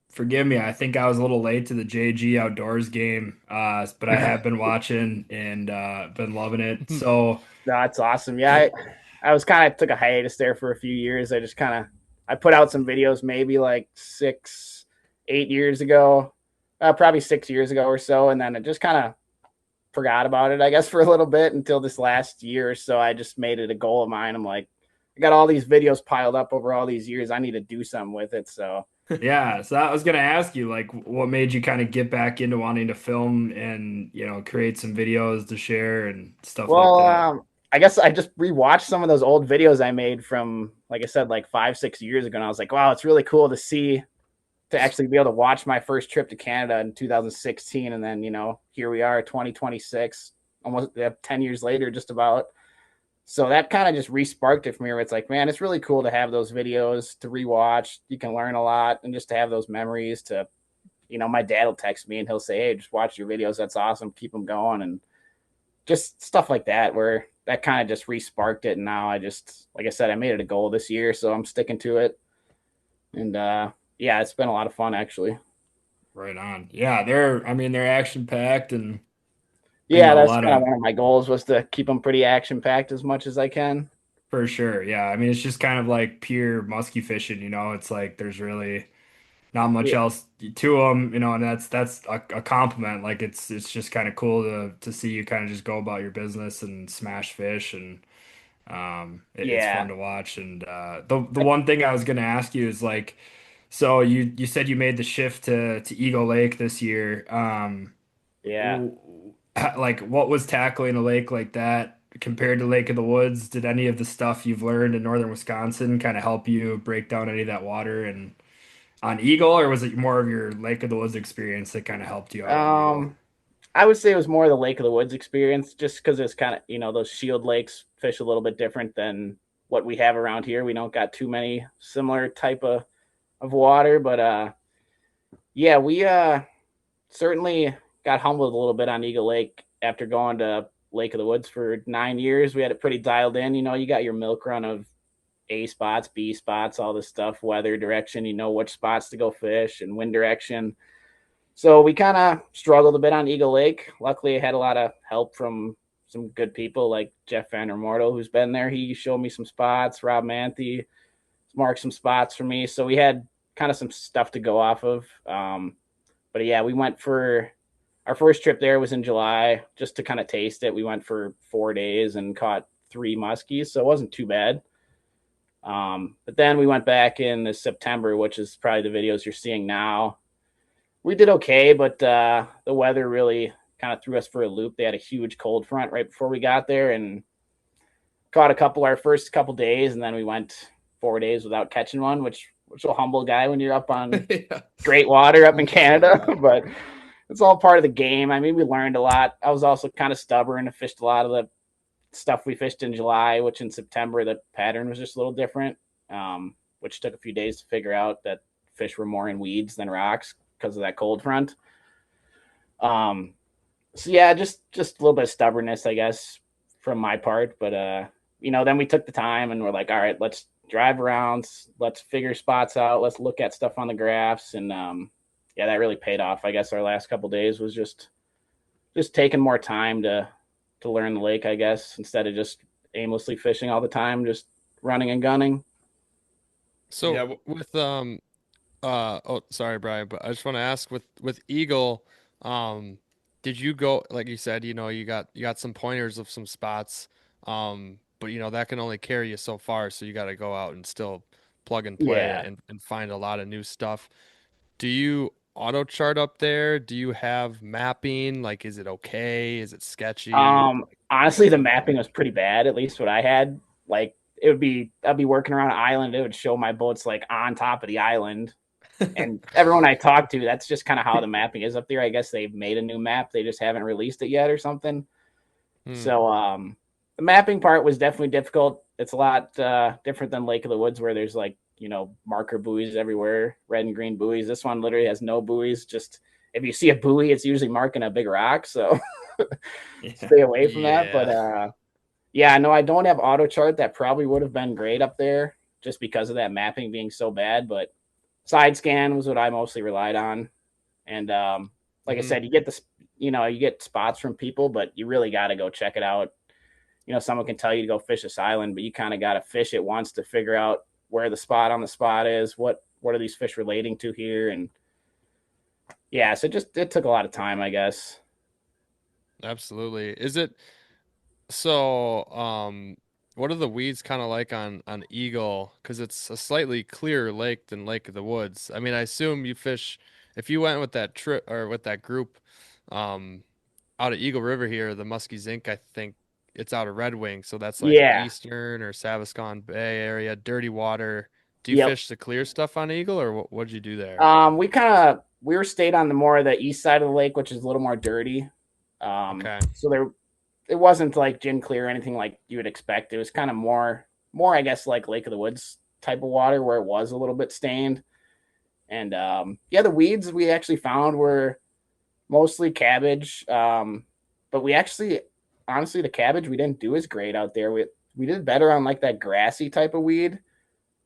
forgive me. I think I was a little late to the JG Outdoors game, but I have been watching and been loving it. So That's awesome. Yeah, I was kind of took a hiatus there for a few years. I put out some videos maybe like 8 years ago, probably 6 years ago or so, and then it just kind of forgot about it, I guess, for a little bit until this last year or so. I just made it a goal of mine. I'm like, I got all these videos piled up over all these years. I need to do something with it. So yeah, so I was gonna ask you, like, what made you kind of get back into wanting to film and create some videos to share and stuff like that? I guess I just rewatched some of those old videos I made from, like I said, like 5-6 years ago. And I was like, wow, it's really cool to actually be able to watch my first trip to Canada in 2016. And then, here we are, 2026, almost 10 years later, just about. So that kind of just re-sparked it for me, where it's like, man, it's really cool to have those videos to rewatch. You can learn a lot, and just to have those memories to, my dad will text me and he'll say, hey, just watch your videos. That's awesome. Keep them going. And just stuff like that, where that kind of just re-sparked it. And now like I said, I made it a goal this year, so I'm sticking to it. And yeah, it's been a lot of fun, actually. Right on. Yeah, they're action packed and Yeah, a that's lot kind of of one of my goals, was to keep them pretty action packed as much as I can. for sure. Yeah, I mean it's just kind of like pure musky fishing. It's like there's really not much Yeah, else to them, and that's a compliment. Like it's just kind of cool to see you kind of just go about your business and smash fish, and it's fun yeah, to watch. And the one thing I was gonna ask you is like, so you said you made the shift to Eagle Lake this year. yeah. Like what was tackling a lake like that compared to Lake of the Woods? Did any of the stuff you've learned in northern Wisconsin kind of help you break down any of that water and on Eagle, or was it more of your Lake of the Woods experience that kind of helped you out on Eagle? I would say it was more the Lake of the Woods experience, just because it's kind of, those shield lakes fish a little bit different than what we have around here. We don't got too many similar type of water, but yeah, we certainly got humbled a little bit on Eagle Lake after going to Lake of the Woods for 9 years. We had it pretty dialed in. You got your milk run of A spots, B spots, all this stuff, weather direction, which spots to go fish and wind direction. So we kind of struggled a bit on Eagle Lake. Luckily, I had a lot of help from some good people like Jeff Van der Mortel, who's been there. He showed me some spots. Rob Manthe marked some spots for me. So we had kind of some stuff to go off of. But yeah, we went for our first trip there was in July, just to kind of taste it. We went for 4 days and caught 3 muskies, so it wasn't too bad. But then we went back in the September, which is probably the videos you're seeing now. We did okay, but the weather really kind of threw us for a loop. They had a huge cold front right before we got there and caught our first couple days, and then we went 4 days without catching one, which will humble a guy when you're up on great water up in Canada. But it's all part of the game. I mean, we learned a lot. I was also kind of stubborn. I fished a lot of the stuff we fished in July, which in September the pattern was just a little different, which took a few days to figure out that fish were more in weeds than rocks because of that cold front. So yeah, just a little bit of stubbornness, I guess, from my part. But then we took the time and we're like, all right, let's drive around, let's figure spots out, let's look at stuff on the graphs, and yeah, that really paid off. I guess our last couple of days was just taking more time to learn the lake, I guess, instead of just aimlessly fishing all the time, just running and gunning. So Yeah, with oh, sorry, Brian, but I just want to ask with Eagle, did you go, like you said, you got some pointers of some spots, but that can only carry you so far, so you got to go out and still plug and play Yeah. and find a lot of new stuff. Do you auto chart up there? Do you have mapping? Like, is it okay? Is it sketchy? Honestly, the mapping was pretty bad, at least what I had. Like, I'd be working around an island. It would show my boats like on top of the island. And everyone I talk to, that's just kind of how the mapping is up there. I guess they've made a new map. They just haven't released it yet or something. So the mapping part was definitely difficult. It's a lot different than Lake of the Woods where there's like, marker buoys everywhere, red and green buoys. This one literally has no buoys. Just if you see a buoy, it's usually marking a big rock. So stay away from that. But yeah, no, I don't have auto chart. That probably would have been great up there just because of that mapping being so bad. But side scan was what I mostly relied on. And like I said, you get you get spots from people, but you really got to go check it out. Someone can tell you to go fish this island, but you kind of got to fish it once to figure out where the spot on the spot is. What are these fish relating to here? And yeah, so it took a lot of time, I guess. Absolutely. Is it so? What are the weeds kind of like on Eagle? Because it's a slightly clearer lake than Lake of the Woods. I mean, I assume you fish if you went with that trip or with that group out of Eagle River here, the Muskies Inc. I think it's out of Red Wing, so that's like Eastern or Saviscon Bay area, dirty water. Do you fish the clear stuff on Eagle, or what did you do there? We were stayed on the more of the east side of the lake, which is a little more dirty. Okay. So it wasn't like gin clear or anything like you would expect. It was kind of more, I guess, like Lake of the Woods type of water where it was a little bit stained. And the weeds we actually found were mostly cabbage. But we actually, honestly, the cabbage we didn't do as great out there. We did better on like that grassy type of weed,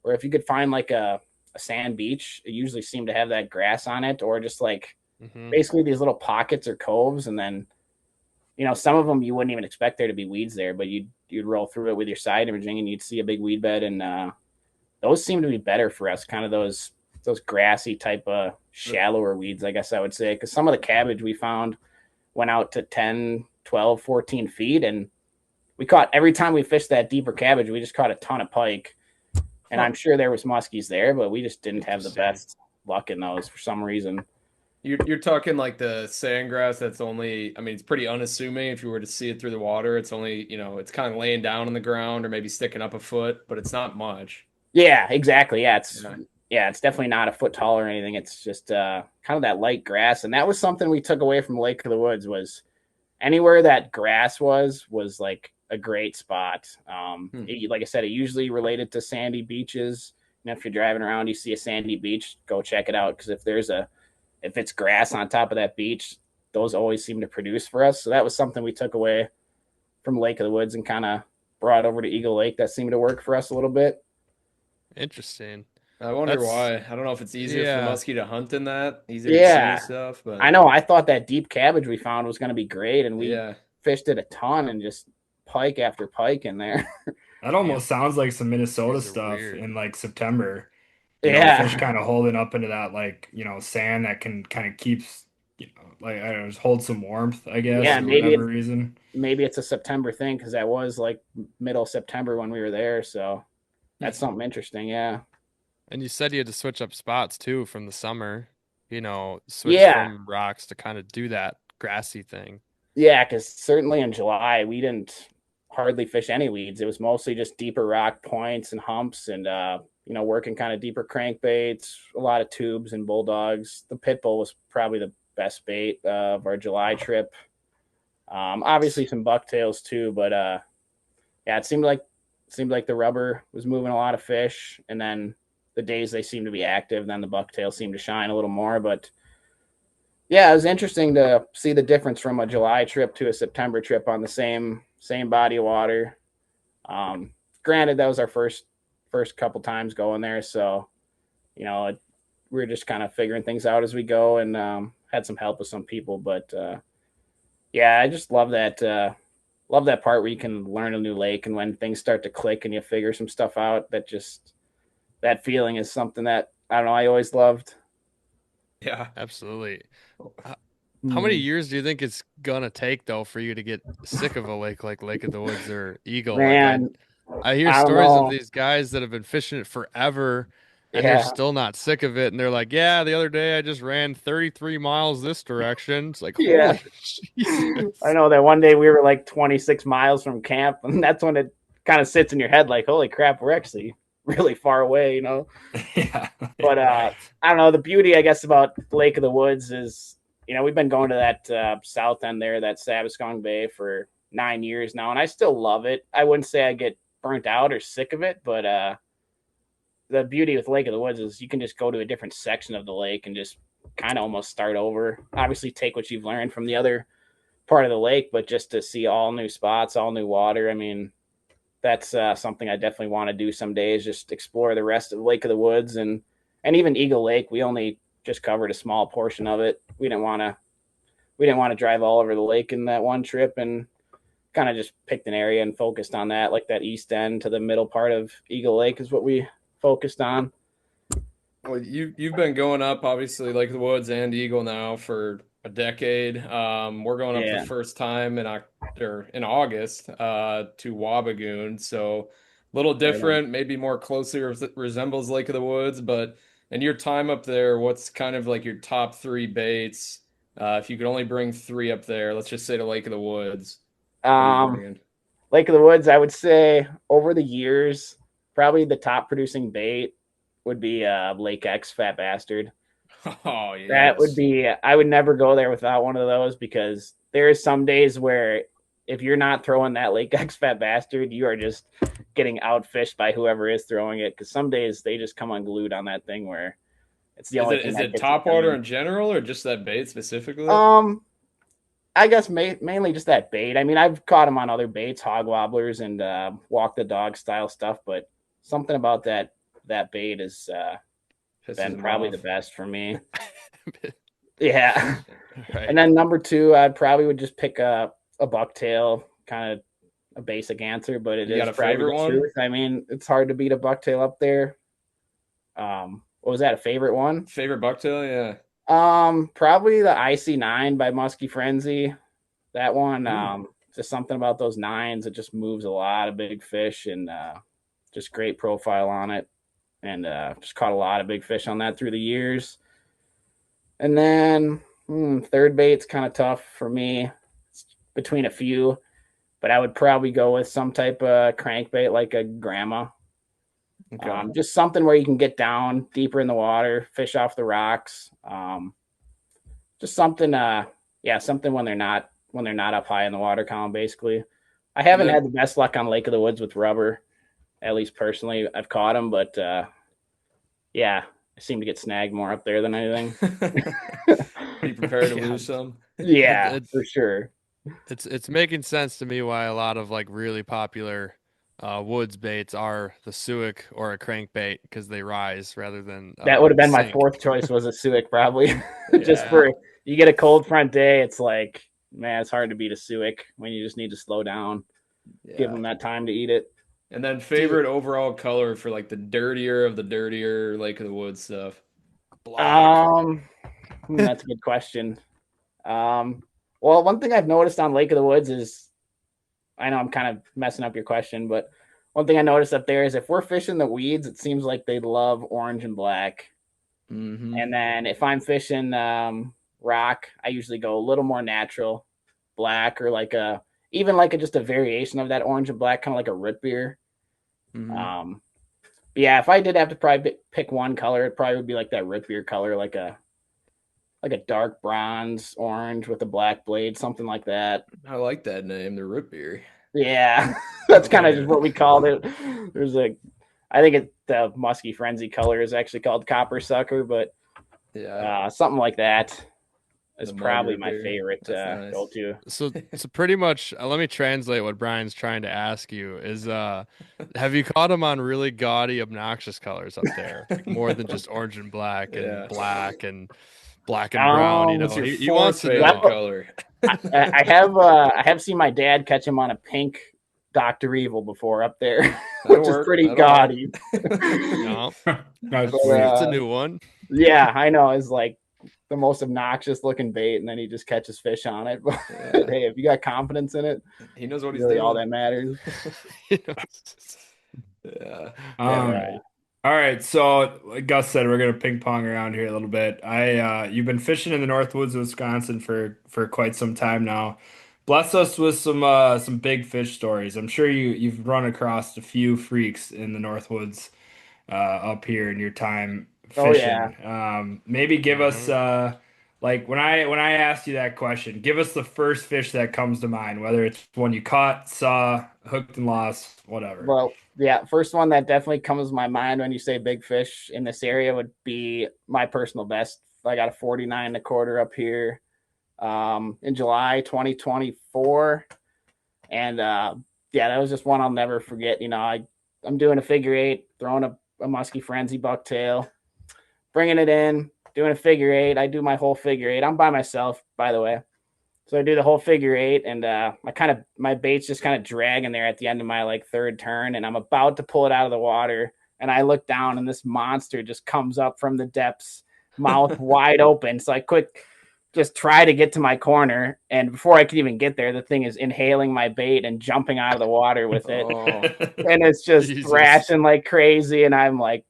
or if you could find like a sand beach, it usually seemed to have that grass on it, or just like basically these little pockets or coves. And then, some of them you wouldn't even expect there to be weeds there, but you'd roll through it with your side imaging and you'd see a big weed bed. And those seem to be better for us, kind of those grassy type of shallower weeds, I guess I would say, because some of the cabbage we found went out to 10, 12, 14 feet. And we caught, every time we fished that deeper cabbage, we just caught a ton of pike. And I'm sure there was muskies there, but we just didn't have the best luck in those for some reason. You're talking like the sandgrass that's only, I mean, it's pretty unassuming if you were to see it through the water. It's only, it's kind of laying down on the ground or maybe sticking up a foot, but it's not much. Yeah, exactly. Yeah, it's definitely not a foot tall or anything. It's just kind of that light grass. And that was something we took away from Lake of the Woods, was anywhere that grass was like a great spot. Like I said, it usually related to sandy beaches. And if you're driving around, you see a sandy beach, go check it out. Because if it's grass on top of that beach, those always seem to produce for us. So that was something we took away from Lake of the Woods and kind of brought over to Eagle Lake. That seemed to work for us a little bit. Interesting. I wonder why. I don't know if it's easier for muskie to hunt in that, easier to see stuff. But I know. I thought that deep cabbage we found was going to be great, and we fished it a ton and just pike after pike in there. That almost sounds like some Minnesota stuff in like September. Fish kind of holding up into that sand that can kind of keeps like I don't know, just hold some warmth, I guess. Yeah, for whatever reason. Maybe it's a September thing because that was like middle September when we were there, so that's something interesting. Yeah. And you said you had to switch up spots too from the summer. Switch from rocks to kind of do that grassy thing. Yeah, because certainly in July we didn't hardly fish any weeds. It was mostly just deeper rock points and humps and working kind of deeper crankbaits, a lot of tubes and bulldogs. The pit bull was probably the best bait of our July trip. Obviously some bucktails too, but it seemed like the rubber was moving a lot of fish, and then the days they seemed to be active, then the bucktail seemed to shine a little more. But yeah, it was interesting to see the difference from a July trip to a September trip on the same body of water. Granted, that was our first couple times going there, so we were just kind of figuring things out as we go, and had some help with some people. But I just love that part where you can learn a new lake, and when things start to click and you figure some stuff out, that feeling is something that I don't know, I always loved. Yeah, absolutely. How many years do you think it's gonna take though for you to get sick of a lake like Lake of the Woods or Eagle? Man, I hear stories of these guys that have been fishing it forever and they're still not sick of it. And they're like, yeah, the other day I just ran 33 miles this direction. It's like, holy Jesus. I know that one day we were like 26 miles from camp, and that's when it kind of sits in your head like, holy crap, we're actually really far away, you know. Yeah. But Right. I don't know. The beauty, I guess, about Lake of the Woods is, we've been going to that south end there, that Sabaskong Bay, for 9 years now, and I still love it. I wouldn't say I get burnt out or sick of it, but the beauty with Lake of the Woods is you can just go to a different section of the lake and just kind of almost start over. Obviously, take what you've learned from the other part of the lake, but just to see all new spots, all new water. I mean, that's something I definitely want to do someday, is just explore the rest of Lake of the Woods and even Eagle Lake. We only just covered a small portion of it. We didn't want to drive all over the lake in that one trip, and kind of just picked an area and focused on that, like that east end to the middle part of Eagle Lake is what we focused on. Well, you've been going up obviously Lake of the Woods and Eagle now for a decade. We're going up Yeah. the first time in August to Wabagoon, so a little different, maybe more closely resembles Lake of the Woods. But in your time up there, what's kind of like your top three baits? If you could only bring three up there, let's just say to Lake of the Woods, what are you bringing? Lake of the Woods, I would say over the years, probably the top producing bait would be Lake X Fat Bastard. Oh, yes. That would be, I would never go there without one of those, because there's some days where if you're not throwing that Lake X Fat Bastard, you are just getting outfished by whoever is throwing it. Because some days they just come unglued on that thing, where it's the only thing. Is that it gets top it done. water in general, or just that bait specifically? I guess mainly just that bait. I mean, I've caught them on other baits, hog wobblers and walk the dog style stuff, but something about that bait has Pisses been them probably off. the best for me. Yeah. Right. And then number two, I probably would just pick a bucktail, kind of a basic answer, but it You is got a probably favorite the one? truth. I mean, it's hard to beat a bucktail up there. What was that? A favorite one? Favorite bucktail? Yeah. Probably the IC9 by Musky Frenzy. That one, just something about those nines. It just moves a lot of big fish, and just great profile on it. And just caught a lot of big fish on that through the years. And then third bait's kind of tough for me. It's between a few, but I would probably go with some type of crankbait like a grandma. Okay. Just something where you can get down deeper in the water, fish off the rocks. Just something, something when they're not up high in the water column. Basically, I haven't had the best luck on Lake of the Woods with rubber, at least personally. I've caught them, but I seem to get snagged more up there than anything. Be prepared to Yeah. lose some. Yeah, for sure. It's making sense to me why a lot of like really popular woods baits are the suic or a crankbait, because they rise rather than That would have been my sink. fourth choice, was a suic, probably. Just Yeah. for, you get a cold front day, it's like, man, it's hard to beat a suic when you just need to slow down, give them that time to eat it. And then favorite overall color for like the dirtier of the dirtier Lake of the Woods stuff. Black. That's a good question. Well, one thing I've noticed on Lake of the Woods is, I know I'm kind of messing up your question, but one thing I noticed up there is if we're fishing the weeds, it seems like they love orange and black. Mm-hmm. And then if I'm fishing rock, I usually go a little more natural, black, or just a variation of that orange and black, kind of like a root beer. Mm-hmm. If I did have to probably pick one color, it probably would be like that root beer color, like a dark bronze orange with a black blade, something like that. I like that name, the root beer. Yeah, that's kind of just what we called it. I think the Musky Frenzy color is actually called Copper Sucker, but Yeah. something like that is The probably mud my root beer. favorite That's nice. go-to. So pretty much, let me translate what Brian's trying to ask you is, have you caught him on really gaudy, obnoxious colors up there? Like more than just orange and black and Yeah. black and brown, you know? What's your He fourth wants to favorite know. color? I have seen my dad catch him on a pink Dr. Evil before up there, which is work. pretty That'll gaudy. No, That's But, sweet. it's a new one. Yeah, I know. It's like the most obnoxious looking bait, and then he just catches fish on it. But Yeah. hey, if you got confidence in it, He knows what he's really doing. all that matters. You know? Yeah. All right. So like Gus said, we're gonna ping pong around here a little bit. You've been fishing in the North Woods of Wisconsin for quite some time now. bless us with some big fish stories. I'm sure you've run across a few freaks in the Northwoods up here in your time Oh yeah. fishing. Maybe give us Mhm. like when I asked you that question, give us the first fish that comes to mind, whether it's one you caught, saw, hooked and lost, whatever. Well, yeah, first one that definitely comes to my mind when you say big fish in this area would be my personal best. I got a 49 and a quarter up here in July 2024. And yeah, that was just one I'll never forget. I'm doing a figure eight, throwing a musky frenzy bucktail, bringing it in, doing a figure eight. I do my whole figure eight. I'm by myself, by the way. So I do the whole figure eight, and my bait's just kind of dragging there at the end of my like third turn, and I'm about to pull it out of the water, and I look down, and this monster just comes up from the depths, mouth wide open. So I quick just try to get to my corner, and before I can even get there, the thing is inhaling my bait and jumping out of the water with it, Oh, and it's just Jesus. thrashing like crazy. And I'm like,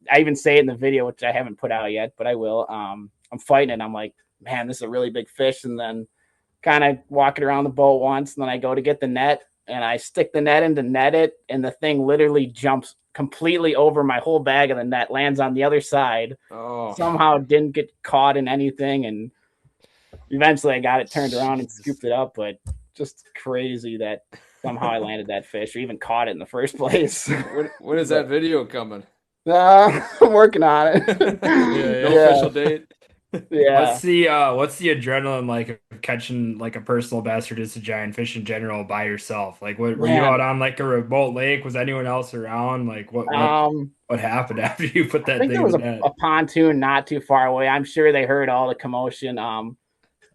I even say it in the video, which I haven't put out yet, but I will. I'm fighting it. I'm like, man, this is a really big fish, and then kind of walking around the boat once, and then I go to get the net, and I stick the net in to net it, and the thing literally jumps completely over my whole bag of the net, lands on the other side. oh, Somehow didn't get caught in anything, and eventually I got it turned around and Jesus. scooped it up, but just crazy that somehow I landed that fish or even caught it in the first place. when is that video coming? I'm working on it. Yeah. No official date. Yeah. What's the adrenaline like of catching like a personal bass or just a giant fish in general by yourself? Like what were you Man. out on like a remote lake? Was anyone else around? Like what happened after you put I that think thing there in was the a, net? a pontoon not too far away. I'm sure they heard all the commotion.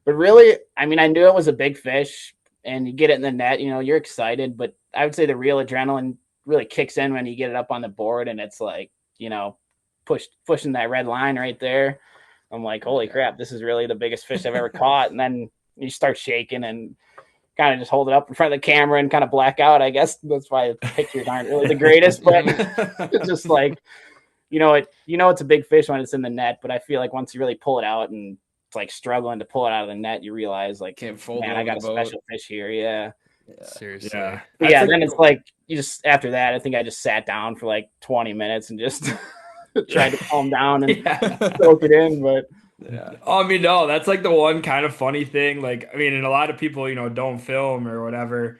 But really, I mean, I knew it was a big fish, and you get it in the net, you're excited. But I would say the real adrenaline really kicks in when you get it up on the board, and it's like, pushing that red line right there. I'm like, holy crap, this is really the biggest fish I've ever caught. And then you start shaking and kind of just hold it up in front of the camera and kind of black out. I guess that's why the pictures aren't really the greatest, but it's just like, it's a big fish when it's in the net, but I feel like once you really pull it out and it's like struggling to pull it out of the net, you realize like, Can't fold it man, I over got a the boat. special fish here. Yeah. Seriously. Yeah. But yeah, then it's like you just after that, I think I just sat down for like 20 minutes and just tried to calm down and soak it in. But Yeah. Oh, I mean, no, that's like the one kind of funny thing. Like, I mean, and a lot of people, don't film or whatever.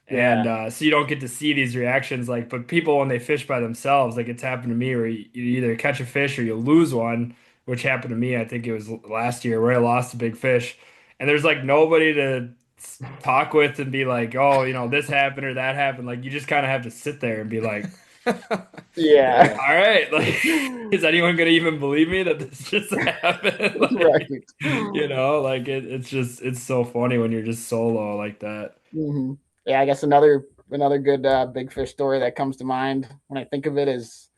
And yeah, so you don't get to see these reactions. Like, but people, when they fish by themselves, like it's happened to me where you either catch a fish or you lose one, which happened to me. I think it was last year where I lost a big fish. And there's like nobody to talk with and be like, oh, this happened or that happened. Like, you just kind of have to sit there and be like, yeah, all right, like, is anyone gonna even believe me that this just happened? Like, right. like it's so funny when you're just solo like that. Yeah, I guess another good big fish story that comes to mind when I think of it is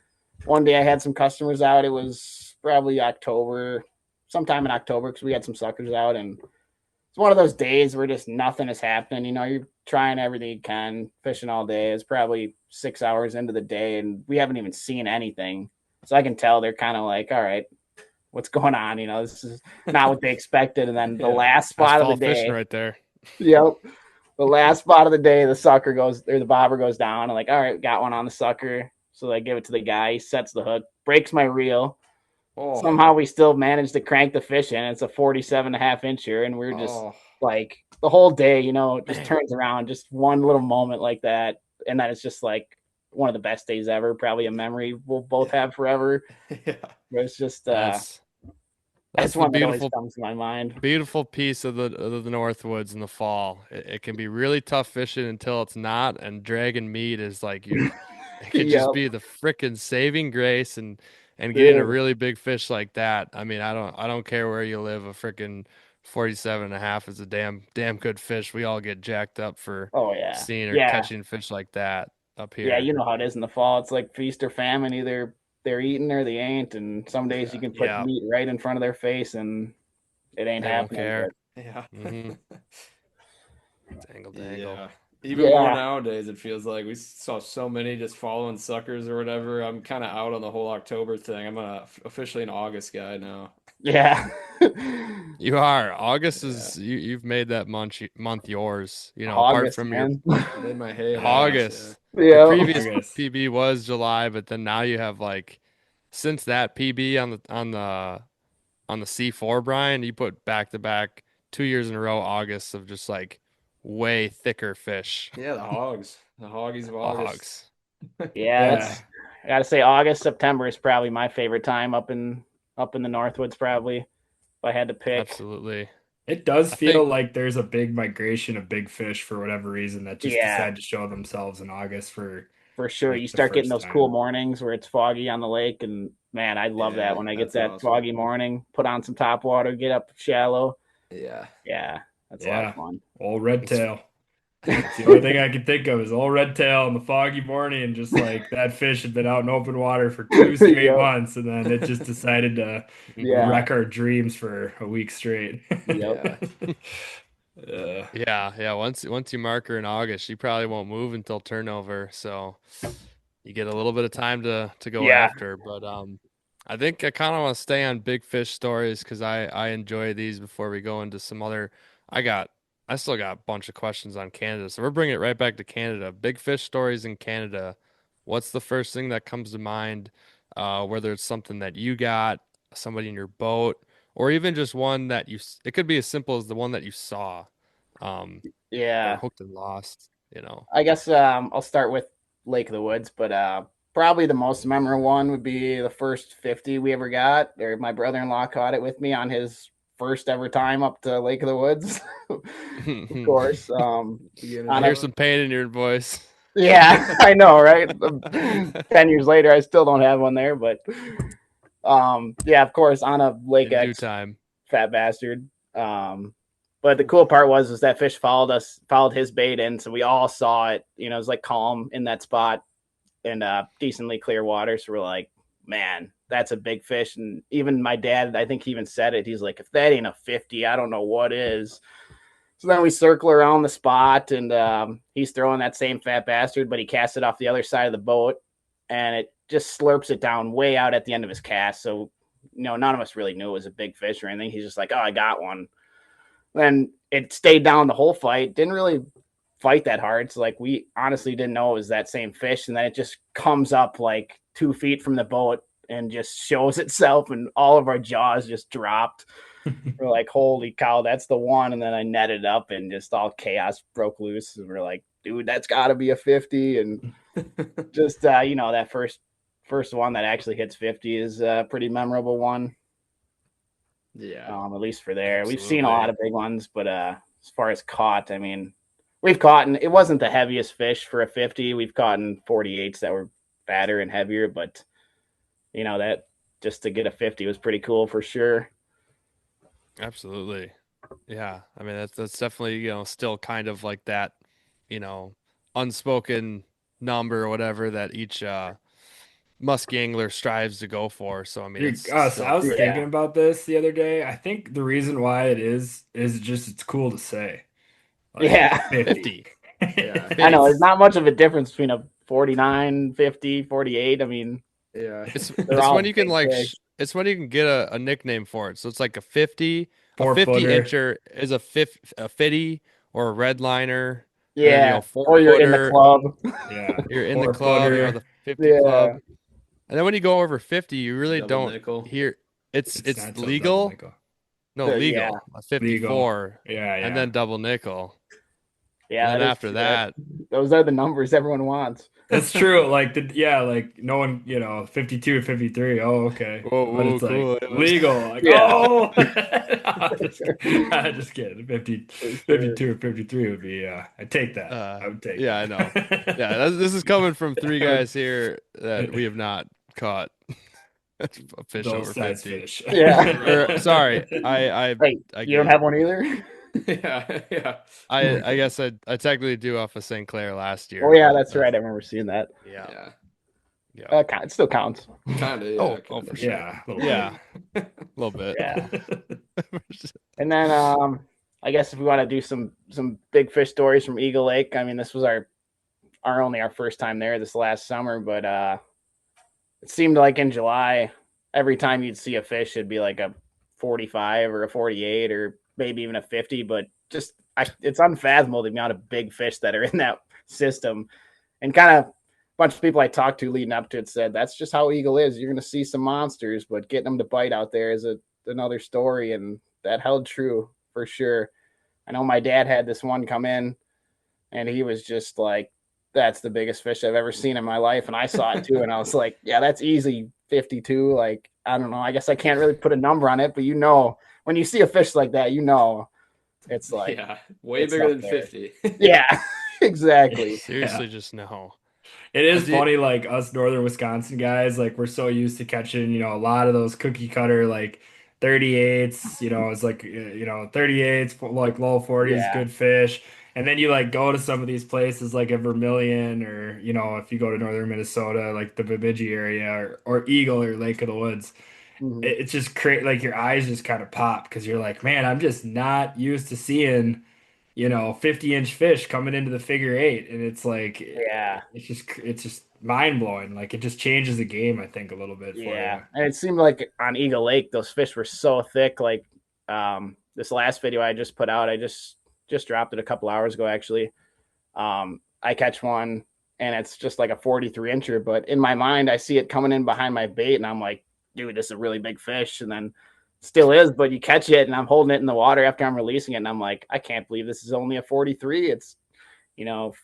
one day I had some customers out. It was probably October, sometime in October, because we had some suckers out, and it's one of those days where just nothing is happening. You're trying everything you can, fishing all day. It's probably 6 hours into the day, and we haven't even seen anything. So I can tell they're kind of like, all right, what's going on? This is not what they expected. And then the last That's spot of the fall fishing day, right there. yep, the last spot of the day, the sucker goes or the bobber goes down. I'm like, all right, got one on the sucker. So I give it to the guy. He sets the hook, breaks my reel. Oh, Somehow we still managed to crank the fish in. It's a 47.5 incher, and we're just oh, like the whole day, it just turns around, just one little moment like that, and then it's just like one of the best days ever. Probably a memory we'll both have forever. yeah. But it's just That's that's the one that always comes to my mind. beautiful piece of the Northwoods in the fall. It can be really tough fishing until it's not, and dragging meat is like it could Yep. just be the frickin' saving grace and getting a Dude. really big fish like that. I mean, I don't care where you live, a frickin' 47.5 is a damn good fish. We all get jacked up for Oh yeah. seeing or Yeah. catching fish like that up Yeah, here. you know how it is in the fall. It's like feast or famine. Either they're eating or they ain't. And some days you can put Yeah, meat right in front of their face and it ain't they don't happening. care. Yeah. Mm-hmm. Dangle, dangle. Yeah. But Even more yeah. nowadays, it feels like we saw so many just following suckers or whatever. I'm kind of out on the whole October thing. I'm officially an August guy now. Yeah. You are. August is you've made that month yours. Apart August, from your man. Did my hay in August. Your Yeah. previous August. PB was July, but then now you have like since that PB on the C4, Brian, you put back to back 2 years in a row August of just like way thicker fish. Yeah, the hogs. The hoggies of August. Hogs. Yeah, Yeah. I gotta say August, September is probably my favorite time up in the Northwoods, probably, if I had to pick. Absolutely. It does I feel think like there's a big migration of big fish for whatever reason that just Yeah, decide to show themselves in August for for sure. like You the start getting first those cool time. mornings where it's foggy on the lake, and man, I love that Yeah, when I get that's that awesome. foggy morning, put on some top water, get up shallow. Yeah. Yeah, that's a lot Yeah. of fun. Old red It's- tail. It's the only thing I can think of is old red tail on the foggy morning, and just like that fish had been out in open water for 2 straight Yep. months, and then it just decided to Yeah. wreck our dreams for a week straight. Yep. Uh, Yeah. Once you mark her in August, she probably won't move until turnover. So you get a little bit of time to go Yeah. after. But I think I kind of want to stay on big fish stories because I enjoy these before we go into some other. I still got a bunch of questions on Canada, so we're bringing it right back to Canada. Big fish stories in Canada. What's the first thing that comes to mind? Whether it's something that you got, somebody in your boat, or even just one that it could be as simple as the one that you saw, um, or Yeah. hooked and lost. I guess I'll start with Lake of the Woods, but probably the most memorable one would be the first 50 we ever got. Or my brother-in-law caught it with me on his first ever time up to Lake of the Woods. Of course. I hear some pain in your voice. Yeah, I know, right? 10 years later, I still don't have one there, but yeah, of course, on a Lake In due X, time. fat bastard. But the cool part was that fish followed his bait in, so we all saw it. It was like calm in that spot and decently clear water. So we're like, man, that's a big fish. And even my dad, I think he even said it. He's like, if that ain't a 50, I don't know what is. So then we circle around the spot, and he's throwing that same fat bastard, but he casts it off the other side of the boat, and it just slurps it down way out at the end of his cast. So, none of us really knew it was a big fish or anything. He's just like, oh, I got one. Then it stayed down the whole fight. Didn't really fight that hard. So, like, we honestly didn't know it was that same fish. And then it just comes up like 2 feet from the boat and just shows itself, and all of our jaws just dropped. We're like, holy cow, that's the one. And then I netted up, and just all chaos broke loose. And we're like, dude, that's got to be a 50. And just, that first one that actually hits 50 is a pretty memorable one. Yeah. At least for there. We've seen a Absolutely. lot of big ones, but as far as caught, I mean, we've caught, and it wasn't the heaviest fish for a 50. We've caught in 48s that were fatter and heavier, but, that just to get a 50 was pretty cool for sure. Absolutely. Yeah. I mean, that's definitely, still kind of like that, unspoken number or whatever that each musky angler strives to go for. So, I mean, Dude, it's I still was pretty. thinking about this the other day. I think the reason why it is just it's cool to say. Like Yeah. 50. Yeah. I know there's not much of a difference between a 49, 50, 48. I mean, Yeah. It's they're it's all when you can big like fish. it's when you can get a nickname for it. So it's like a 50 4-footer. incher is a 50 or a red liner. And then, Yeah. four Or you're in the footer, club. Yeah. you're in the club, 4-footer. the 50 Yeah. club. And then when you go over 50, you really Double don't nickel. hear It's it's not so double legal. nickel. No, Yeah. legal. A 54 Yeah, and yeah. then double nickel. Yeah. And then that is after true. that, Those are the numbers everyone wants. That's true. Like like no one, 52 or 53. Oh, okay. whoa, But it's cool. like It was- legal. Like, Yeah. oh, I just kidding. 50, For sure. 52 or 53 would be I take that. I would take yeah, that. I know. Yeah, this is coming from three guys here that we have not caught a fish Those over size 50. fish. Yeah. Or sorry, I Wait, you don't get- have one either? Yeah. Yeah. I guess I technically do off of St. Clair last year. Oh yeah, but, that's right. I remember seeing that. Yeah. Yeah. It still counts. Kind of. Yeah. Oh, kinda. for sure. Yeah, a little Yeah. A little bit. Yeah. bit. And then I guess if we want to do some big fish stories from Eagle Lake, I mean, this was our first time there this last summer, but it seemed like in July, every time you'd see a fish, it'd be like a 45 or a 48 or maybe even a 50, but just it's unfathomable the amount of big fish that are in that system. And kind of a bunch of people I talked to leading up to it said that's just how Eagle is. You're going to see some monsters, but getting them to bite out there is another story, and that held true for sure. I know my dad had this one come in, and he was just like, that's the biggest fish I've ever seen in my life. And I saw it too. And I was like, yeah, that's easy 52. Like, I don't know. I guess I can't really put a number on it, but when you see a fish like that, it's like, yeah, way bigger than 50. Yeah, exactly. Seriously, just no. It is funny, like us northern Wisconsin guys, like we're so used to catching, a lot of those cookie cutter like 38s, it's like 38s, like low 40s, good fish. And then you like go to some of these places like a Vermilion, or if you go to northern Minnesota, like the Bemidji area, or Eagle or Lake of the Woods. It's just like your eyes just kind of pop because you're like, man, I'm just not used to seeing 50-inch fish coming into the figure 8, and it's like, it's just mind blowing. Like it just changes the game, I think, a little bit for you. And it seemed like on Eagle Lake, those fish were so thick. Like this last video I just put out, I just dropped it a couple hours ago, actually. I catch one, and it's just like a 43-incher, but in my mind, I see it coming in behind my bait, and I'm like, dude, this is a really big fish, and then still is, but you catch it, and I'm holding it in the water after I'm releasing it, and I'm like, I can't believe this is only a 43. It's,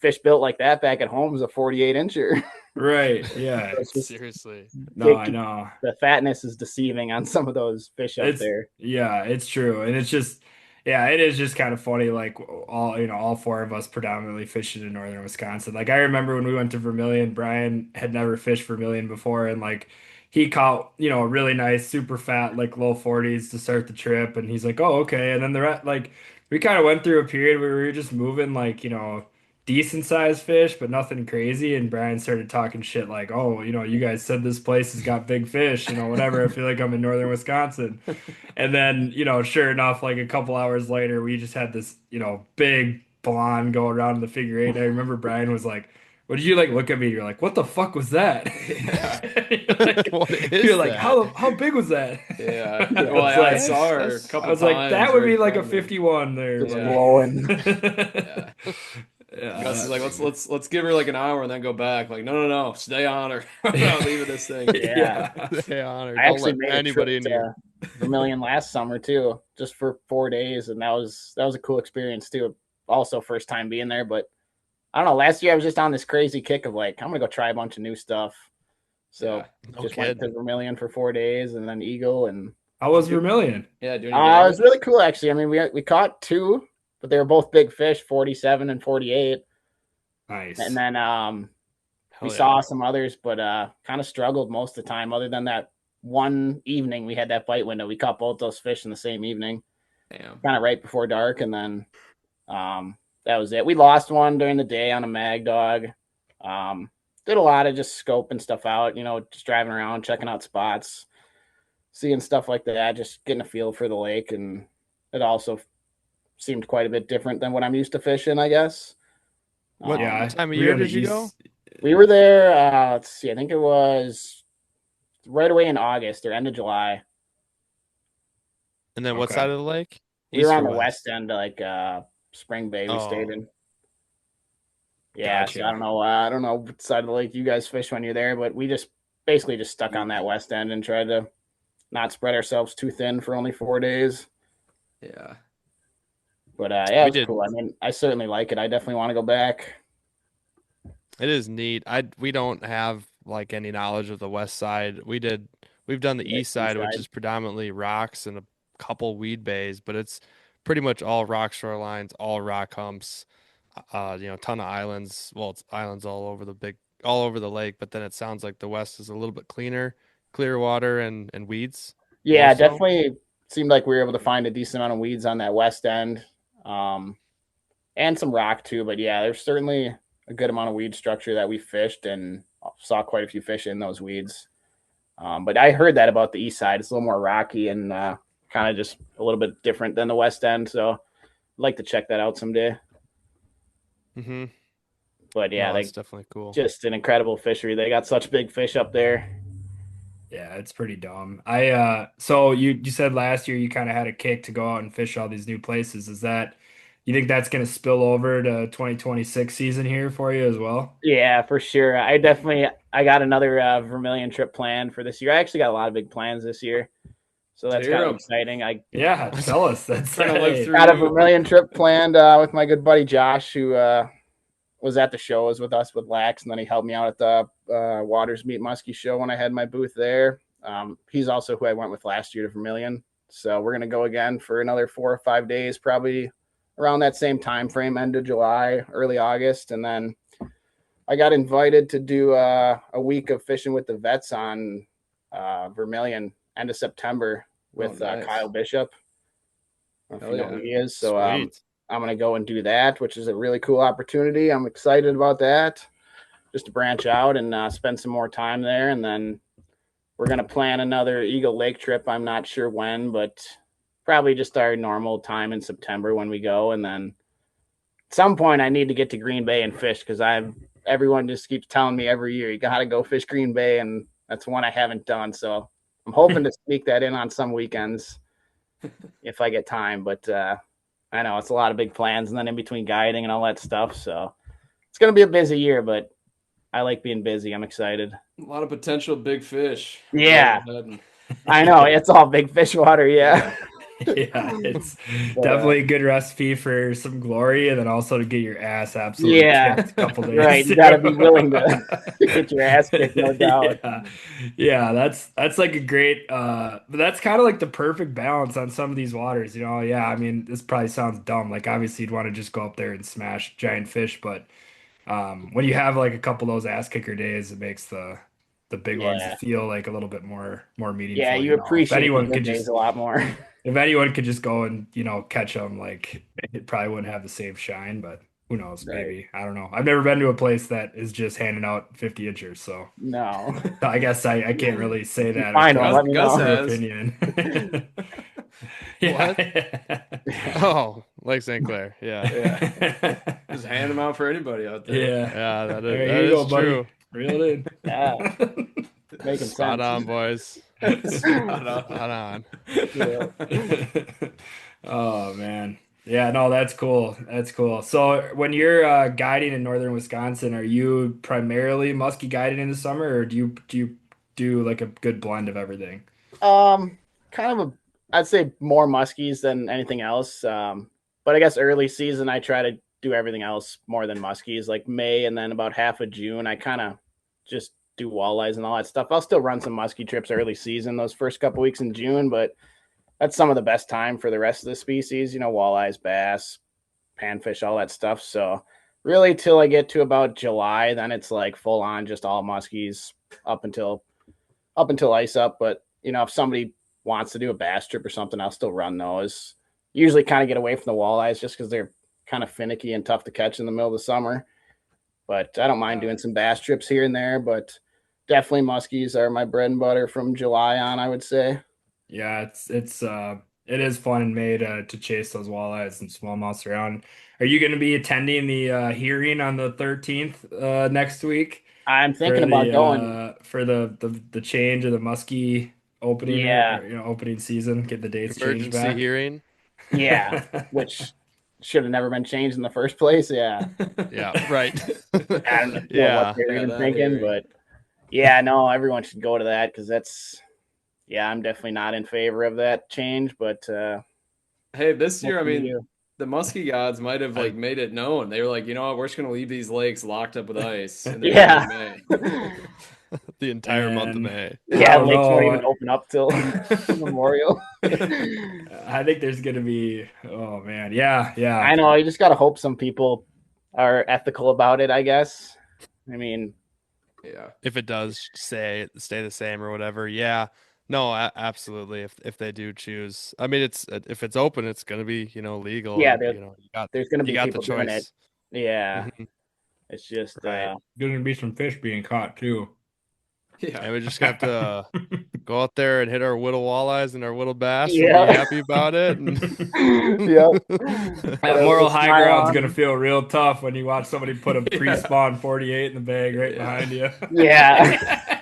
fish built like that back at home is a 48-incher. Right. Yeah. Seriously. No, I know. The fatness is deceiving on some of those fish out there. Yeah, it's true. And it's just, it is just kind of funny. Like all four of us predominantly fishing in northern Wisconsin. Like I remember when we went to Vermilion, Brian had never fished Vermilion before, and like he caught, a really nice, super fat, like low 40s to start the trip. And he's like, oh, okay. And then we kind of went through a period where we were just moving like, decent sized fish, but nothing crazy. And Brian started talking shit like, oh, you guys said this place has got big fish, whatever. I feel like I'm in northern Wisconsin. And then, sure enough, like a couple hours later, we just had this, big blonde go around the figure 8. And I remember Brian was like, what did you like look at me? You're like, what the fuck was that? You're like, how big was that? Yeah. Well, I saw her a couple times. I was like, that would be like a 51 there. Just blowing. Yeah. Gus is like, let's give her like an hour and then go back. Like, no, stay on her. I'm not leaving this thing. Stay on her. I Don't actually let made anybody in here. Vermilion last summer too, just for 4 days, and that was a cool experience too. Also, first time being there, but I don't know. Last year I was just on this crazy kick of like, I'm gonna go try a bunch of new stuff. So went to Vermilion for 4 days, and then Eagle. And how was Vermilion? Yeah, it was really cool actually. I mean, we caught 2. But they were both big fish, 47 and 48. Nice. And then we saw some others, but kind of struggled most of the time. Other than that one evening, we had that bite window. We caught both those fish in the same evening. Damn. Kind of right before dark, and then that was it. We lost one during the day on a mag dog. Did a lot of just scoping stuff out, just driving around, checking out spots, seeing stuff like that, just getting a feel for the lake. And it also seemed quite a bit different than what I'm used to fishing, I guess. What time of year did you go? We were there, let's see, I think it was right away in August or end of July. And then what side of the lake? We were on the west end, like Spring Bay we stayed in. Yeah, gotcha. So I don't know what side of the lake you guys fish when you're there, but we just basically just stuck on that west end and tried to not spread ourselves too thin for only 4 days. Yeah. But it was cool. I mean, I certainly like it. I definitely want to go back. It is neat. We don't have like any knowledge of the west side. We've done the east side, which is predominantly rocks and a couple weed bays, but it's pretty much all rock shorelines, all rock humps, ton of islands. Well, it's islands all over the lake, but then it sounds like the west is a little bit cleaner water and weeds. Yeah, also. Definitely seemed like we were able to find a decent amount of weeds on that west end. And some rock too, but yeah, there's certainly a good amount of weed structure that we fished and saw quite a few fish in those weeds. But I heard that about the east side. It's a little more rocky and kind of just a little bit different than the west end. So I'd like to check that out someday. Mm-hmm. But yeah, that's definitely cool. Just an incredible fishery. They got such big fish up there. Yeah, it's pretty dumb. So you said last year you kind of had a kick to go out and fish all these new places. Is that you think that's going to spill over to 2026 season here for you as well? Yeah, for sure. I got another Vermilion trip planned for this year. I actually got a lot of big plans this year, so that's kind of exciting. I Yeah, tell us. That's Trying to live through got a you. Vermilion trip planned with my good buddy Josh, who was at the shows with us with Lax, and then he helped me out at the Waters Meet Muskie show when I had my booth there. He's also who I went with last year to Vermilion, so we're gonna go again for another 4 or 5 days, probably around that same time frame, end of July, early August, and then I got invited to do a week of fishing with the vets on Vermilion end of September with nice. Kyle Bishop. I don't know if you know who he is. So Sweet. I'm going to go and do that, which is a really cool opportunity. I'm excited about that, just to branch out and spend some more time there. And then we're going to plan another Eagle Lake trip. I'm not sure when, but probably just our normal time in September when we go. And then at some point I need to get to Green Bay and fish, because everyone just keeps telling me every year, you got to go fish Green Bay. And that's one I haven't done. So I'm hoping to sneak that in on some weekends if I get time. But I know it's a lot of big plans, and then in between guiding and all that stuff. So it's going to be a busy year, but I like being busy. I'm excited. A lot of potential big fish. Yeah. I know. It's all big fish water. Yeah. Yeah, it's definitely a good recipe for some glory, and then also to get your ass absolutely kicked a couple days. Right. You got to be willing to get your ass kicked, no doubt. Yeah, that's like a great but that's kind of like the perfect balance on some of these waters, you know. Yeah, I mean, this probably sounds dumb. Like, obviously you'd want to just go up there and smash giant fish, but when you have like a couple of those ass kicker days, it makes the big ones feel like a little bit more meaningful. Yeah, you appreciate if anyone the could days just a lot more. If anyone could just go and, you know, catch them, like, it probably wouldn't have the same shine, but who knows? Maybe. I don't know. I've never been to a place that is just handing out 50 inchers, so no. I guess I can't really say that. I know. Let me know. Opinion. What? Oh, Lake St. Clair. Yeah. Just hand them out for anybody out there. Yeah. That There you is go, true. buddy. Reel it in. Yeah. Making Spot sense. on, boys. Spot on. Spot on. Yeah. Oh man. Yeah, no, that's cool. That's cool. So when you're guiding in northern Wisconsin, are you primarily musky guiding in the summer, or do you do like a good blend of everything? Kind of I'd say more muskies than anything else. But I guess early season I try to do everything else more than muskies. Like May and then about half of June, I kind of just do walleyes and all that stuff. I'll still run some muskie trips early season, those first couple weeks in June, but that's some of the best time for the rest of the species, you know, walleyes, bass, panfish, all that stuff. So really till I get to about July, then it's like full on just all muskies up until ice up. But you know, if somebody wants to do a bass trip or something, I'll still run those. Usually kind of get away from the walleyes just because they're kind of finicky and tough to catch in the middle of the summer. But I don't mind doing some bass trips here and there, but definitely muskies are my bread and butter from July on, I would say. Yeah, it is fun in May to chase those walleyes and smallmouths around. Are you going to be attending the hearing on the 13th next week? I'm thinking about going for the change of the muskie opening. Yeah. Or, you know, opening season. Get the dates changed Emergency back. hearing. Yeah, which should have never been changed in the first place. Yeah. Yeah, right. I don't know Yeah. what they're even that thinking, hearing. but yeah, no, everyone should go to that because I'm definitely not in favor of that change, but Hey, this year, I hopefully mean, you- the musky gods might have like made it known. They were like, you know what, we're just gonna leave these lakes locked up with ice. And they're Yeah. in May. The entire month of And- May. yeah, don't lakes won't know. even open up till Memorial. I think there's going to be, oh man. Yeah. I know, you just gotta hope some people are ethical about it, I guess. I mean, Yeah. If it does stay the same or whatever, yeah. No, absolutely. If they do choose, I mean, if it's open, it's gonna be, you know, legal. Yeah, and, you know, there's gonna be you got the people doing it. choice. Yeah, Mhm. it's just Right. Going to be some fish being caught too. Yeah. And we just have to go out there and hit our whittle walleyes and our whittle bass. Yeah. And be happy about it. And yeah. That moral high Smile ground's on. going to feel real tough when you watch somebody put a pre-spawn 48 in the bag right Yeah. behind you. Yeah.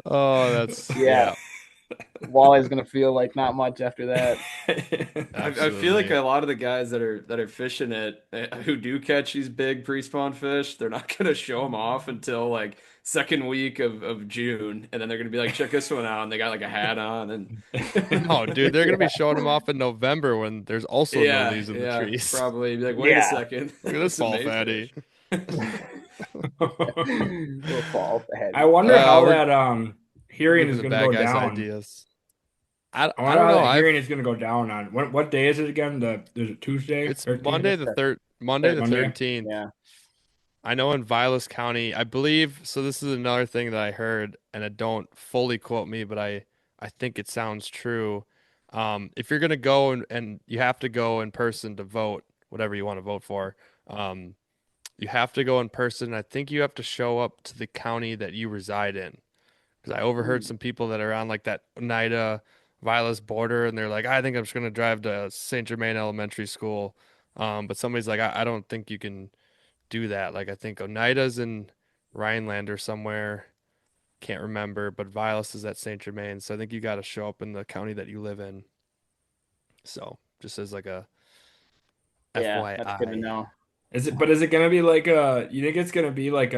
Oh, that's Yeah. Wally's gonna feel like not much after that. I feel like absolutely. a lot of the guys that are fishing it who do catch these big pre-spawn fish, they're not gonna show them off until like second week of June, and then they're gonna be like, check this one out, and they got like a hat on, and No, dude, they're gonna be showing them off in November when there's also no yeah, leaves in the yeah, trees. probably be like, wait a Yeah. second, Look at this it's a fall fatty. We'll fall ahead. I wonder how We're that hearing giving is the going to bad go guys down. ideas. I I wonder don't how know. that hearing is going to go down on what day is it again? Is it Tuesday? It's 13th? Monday the Monday? 13th. Yeah. I know in Vilas County, I believe, so this is another thing that I heard, and it don't fully quote me, but I think it sounds true. If you're gonna go and you have to go in person to vote, whatever you want to vote for, you have to go in person. I think you have to show up to the county that you reside in. Because I overheard some people that are on like that Oneida Vilas border, and they're like, I think I'm just gonna drive to St. Germain Elementary School. But somebody's like, I don't think you can do that. Like I think Oneida's in Rhineland or somewhere. Can't remember, but Vilas is at St. Germain. So I think you got to show up in the county that you live in. So just as like a Yeah, that's good to FYI. know. But is it going to be like you think it's going to be like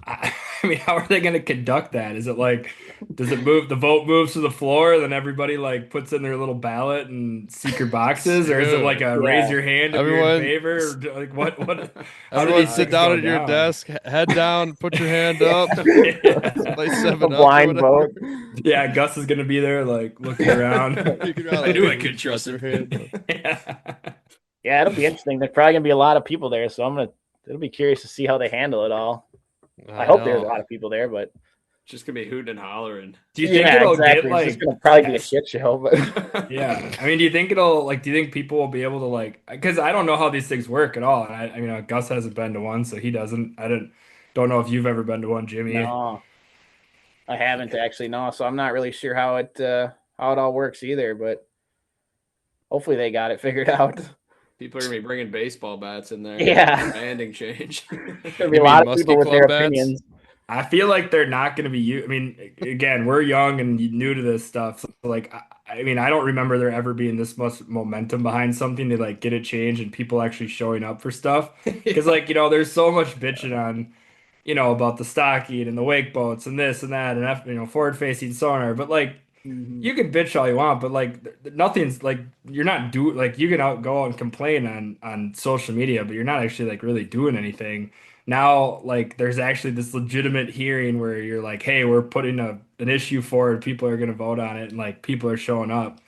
I mean, how are they going to conduct that? Is it like, does it move, the vote moves to the floor, then everybody like puts in their little ballot and secret boxes, or is it like Dude, a raise Yeah. your hand if you're in everyone, favor? Or, like what, how do everyone these sit things down go at your down? desk, head down, put your hand up, Yeah. play A 7 Up or blind whatever. vote. Yeah, Gus is gonna be there like looking around. You could I knew I could trust your him. hand up. Yeah. Yeah, it'll be interesting. There's probably gonna be a lot of people there, so it'll be curious to see how they handle it all. I hope there's a know. lot of people there, but Just gonna be hooting and hollering. Do you think yeah, it'll exactly. get It's just like gonna probably be a shit show, but yeah, I mean, do you think do you think people will be able to like, because I don't know how these things work at all. And I mean, Gus hasn't been to one, so he doesn't. Don't know if you've ever been to one, Jimmy. no, I haven't actually. No, so I'm not really sure how it all works either. But hopefully they got it figured out. People are gonna be bringing baseball bats in there. Yeah. Demanding change. There'll be You a mean lot of Musky people with Club their bats? opinions. I feel like they're not going to be you. I mean, again, we're young and new to this stuff. So like, I mean, I don't remember there ever being this much momentum behind something to like get it changed and people actually showing up for stuff. Because like, there's so much bitching on, about the stocking and the wake boats and this and that and forward facing sonar. But like, Mhm. you can bitch all you want, but like, nothing's like you're not like you can go out and complain on social media, but you're not actually like really doing anything. Now, like, there's actually this legitimate hearing where you're like, hey, we're putting an issue forward, people are gonna vote on it, and like people are showing up.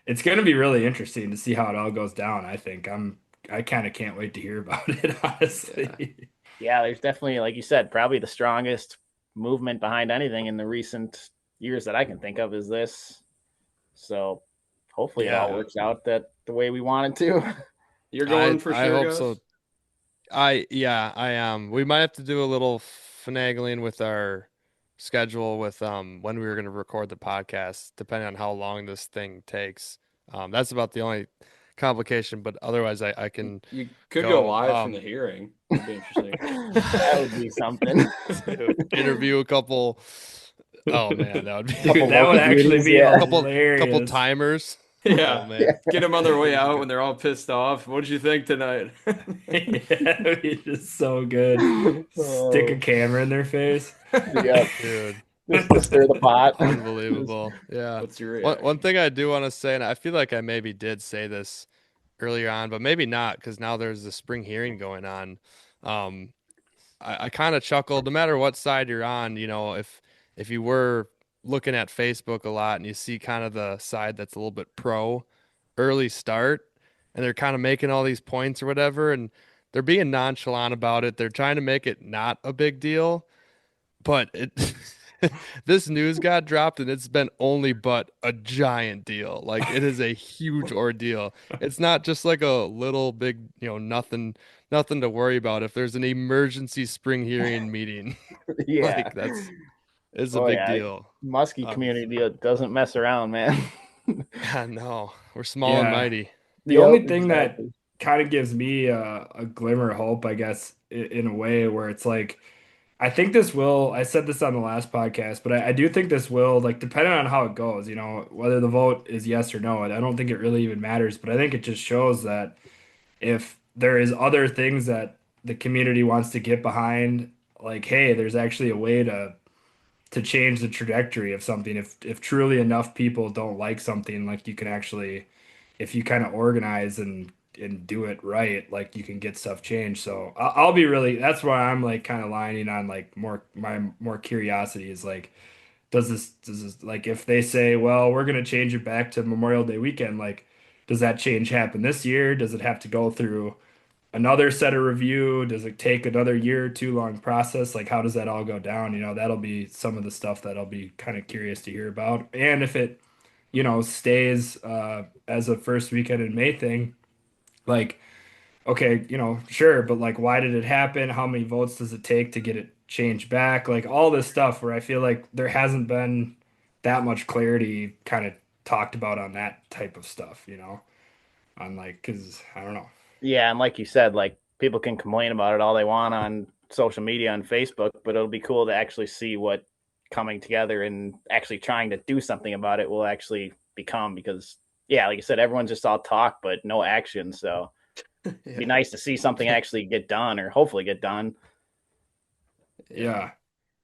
It's gonna be really interesting to see how it all goes down. I think I kind of can't wait to hear about it, honestly. Yeah, there's definitely, like you said, probably the strongest movement behind anything in the recent years that I can think of is this. So hopefully it all Yeah. works out the way we want it to. You're going for I sure, hope Gus? so. I am. We might have to do a little finagling with our schedule with when we were going to record the podcast, depending on how long this thing takes. That's about the only complication, but otherwise I can You could go, go live from the hearing. That'd be interesting. That would be something. interview a couple. Oh man, that would be Dude, that would local actually beauties, be yeah. couple hilarious. timers. Yeah. Oh man. Get them on their way out when they're all pissed off. What'd you think tonight? Yeah, it's just so good. Stick a camera in their face. Yeah, Dude, just to stir the pot. unbelievable. Yeah. What's your One reaction? thing I do want to say, and I feel like I maybe did say this earlier on, but maybe not because now there's the spring hearing going on. I kind of chuckled, no matter what side you're on, if you were looking at Facebook a lot and you see kind of the side that's a little bit pro early start, and they're kind of making all these points or whatever, and they're being nonchalant about it. They're trying to make it not a big deal, but this news got dropped and it's been only but a giant deal. Like it is a huge ordeal. It's not just like a little big, nothing to worry about. If there's an emergency spring hearing meeting, Yeah. like it's a Oh, big yeah. deal. Musky community doesn't mess around, man. I know. We're small and Yeah. mighty. The Yep, only thing that exactly. kind of gives me a glimmer of hope, I guess, in a way, where it's like, I think this will, I said this on the last podcast, but I do think this will, like, depending on how it goes, whether the vote is yes or no, I don't think it really even matters, but I think it just shows that if there is other things that the community wants to get behind, like, hey, there's actually a way to change the trajectory of something. If truly enough people don't like something, like you can actually, if you kind of organize and do it right, like you can get stuff changed. So I'll be really, that's why I'm like kind of lining on like more curiosity is like, does this like if they say, well, we're gonna change it back to Memorial Day weekend, like does that change happen this year? Does it have to go through another set of review? Does it take another year or two long process? Like, how does that all go down? That'll be some of the stuff that I'll be kind of curious to hear about. And if it, stays as a first weekend in May thing, like, okay, sure, but like, why did it happen? How many votes does it take to get it changed back? Like, all this stuff where I feel like there hasn't been that much clarity kind of talked about on that type of stuff, on like, because I don't know. Yeah, and like you said, like people can complain about it all they want on social media on Facebook, but it'll be cool to actually see what coming together and actually trying to do something about it will actually become. Because yeah, like you said, everyone's just all talk but no action. So it'd be nice to see something actually get done, or hopefully get done, Yeah.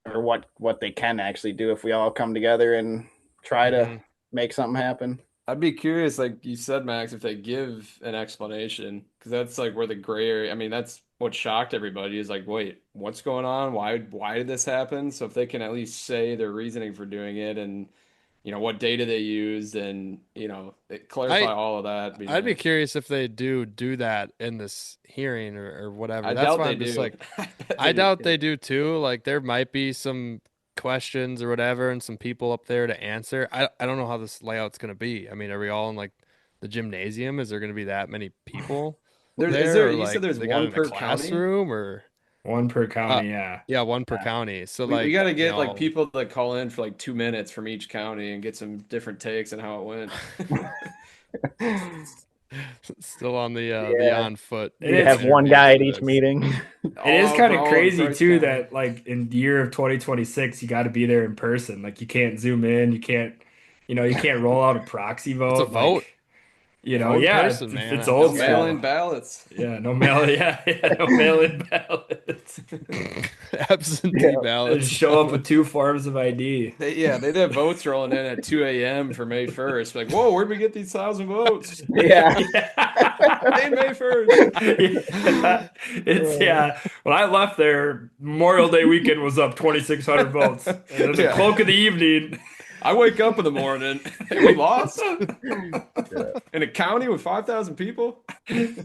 or what they can actually do if we all come together and try to make something happen. I'd be curious, like you said, Max, if they give an explanation, because that's like where the gray area. I mean, that's what shocked everybody is like, wait, what's going on? Why did this happen? So if they can at least say their reasoning for doing it, and what data they used, and clarify all of that. I'd be curious if they do that in this hearing or whatever. I That's doubt why they I'm just do. like, I doubt they do too. Like there might be some questions or whatever and some people up there to answer. I don't know how this layout's going to be. I mean, are we all in like the gymnasium? Is there going to be that many people Is there? there? Or, You like, said there's they got one in a per county. classroom or One per county, yeah. yeah, one per county. So We like got to get like people that call in for like 2 minutes from each county and get some different takes on how it went. still on the on foot. You have one guy at each meeting. It is kind of all in crazy Price too County. that like in the year of 2026 you got to be there in person. Like you can't zoom in, you can't roll out a proxy vote. It's a vote. Like, Vote in yeah, person, man. it's No old mail-in school. ballots. Yeah, no mail. Yeah, no mail-in ballots. Absentee ballots. Just show up with 2 forms of ID. They have votes rolling in at 2 a.m. for May 1st. Like, whoa, where'd we get these 1,000 votes? Yeah. Hey, May 1st. Yeah. When I left there, Memorial Day weekend was up 2,600 votes. And then the cloak of the evening. I wake up in the morning and we lost in a county with 5,000 people. Math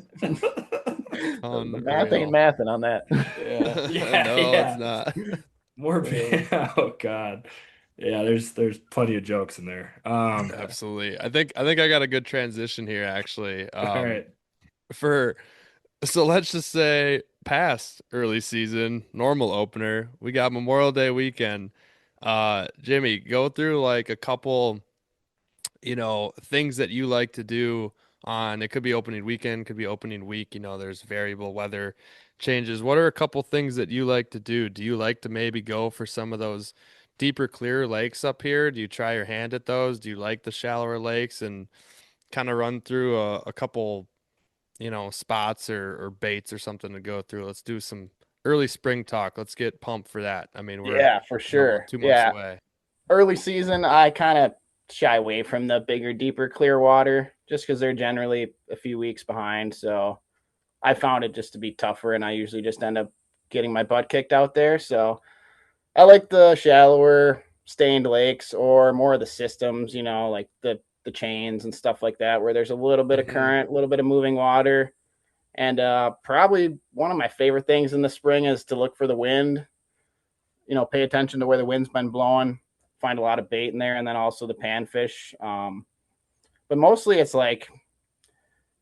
ain't mathing on that. Yeah, no, it's not. More. Oh God. Yeah, there's plenty of jokes in there. Absolutely. I think I got a good transition here actually. All right. So let's just say past early season, normal opener. We got Memorial Day weekend. Jimmy, go through like a couple, things that you like to do on, it could be opening weekend, could be opening week, there's variable weather changes. What are a couple things that you like to do? Do you like to maybe go for some of those deeper, clearer lakes up here? Do you try your hand at those? Do you like the shallower lakes, and kind of run through a couple, spots or baits or something to go through? Let's do some early spring talk. Let's get pumped for that. I mean, we're for sure. 2 months away. Early season, I kind of shy away from the bigger, deeper, clear water just because they're generally a few weeks behind. So I found it just to be tougher, and I usually just end up getting my butt kicked out there. So I like the shallower, stained lakes, or more of the systems, like the chains and stuff like that, where there's a little bit of current, a little bit of moving water. And probably one of my favorite things in the spring is to look for the wind, pay attention to where the wind's been blowing, find a lot of bait in there, and then also the panfish. But mostly it's like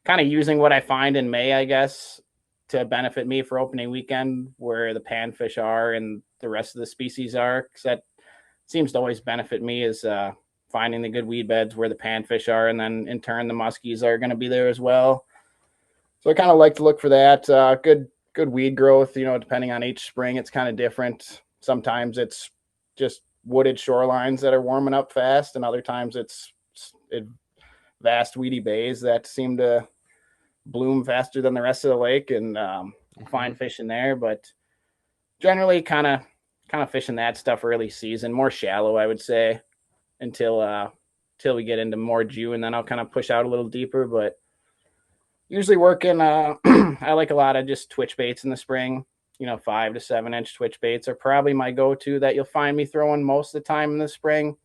kind of using what I find in May, I guess, to benefit me for opening weekend, where the panfish are and the rest of the species are, because that seems to always benefit me, is finding the good weed beds where the panfish are, and then in turn the muskies are going to be there as well. So I kind of like to look for that. Good good weed growth. Depending on each spring, it's kind of different. Sometimes it's just wooded shorelines that are warming up fast, and other times it's vast weedy bays that seem to bloom faster than the rest of the lake, and find fish in there. But generally, kind of fishing that stuff early season, more shallow, I would say, until we get into more June, and then I'll kind of push out a little deeper. But usually working, I like a lot of just twitch baits in the spring. 5 to 7 inch twitch baits are probably my go-to that you'll find me throwing most of the time in the spring.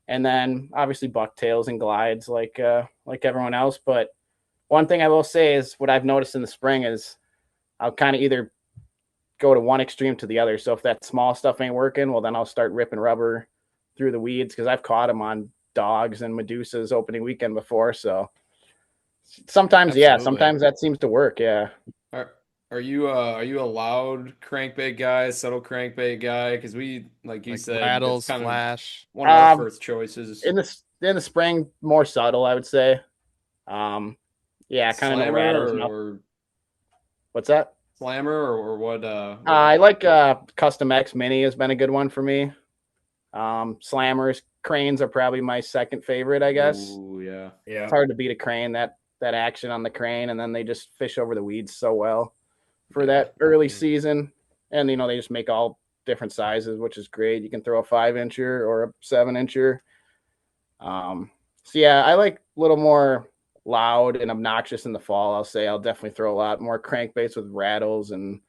And then obviously bucktails and glides like everyone else. But one thing I will say is what I've noticed in the spring is I'll kind of either go to one extreme to the other. So if that small stuff ain't working, well, then I'll start ripping rubber through the weeds, because I've caught them on dogs and medusas opening weekend before. So sometimes, sometimes that seems to work. Yeah. Are you a loud crankbait guy, subtle crankbait guy? Because we, like you said, rattles, it's kind flash. of one of our first choices. In the spring, more subtle, I would say. Kind of no rattles. Or what's that? Slammer or what? I like Custom X Mini has been a good one for me. Slammers, cranes are probably my second favorite, I guess. Ooh, yeah. It's hard to beat a crane, that action on the crane, and then they just fish over the weeds so well for that early season. And they just make all different sizes, which is great. You can throw a 5-incher or a 7-incher. I like a little more loud and obnoxious in the fall. I'll definitely throw a lot more crankbaits with rattles and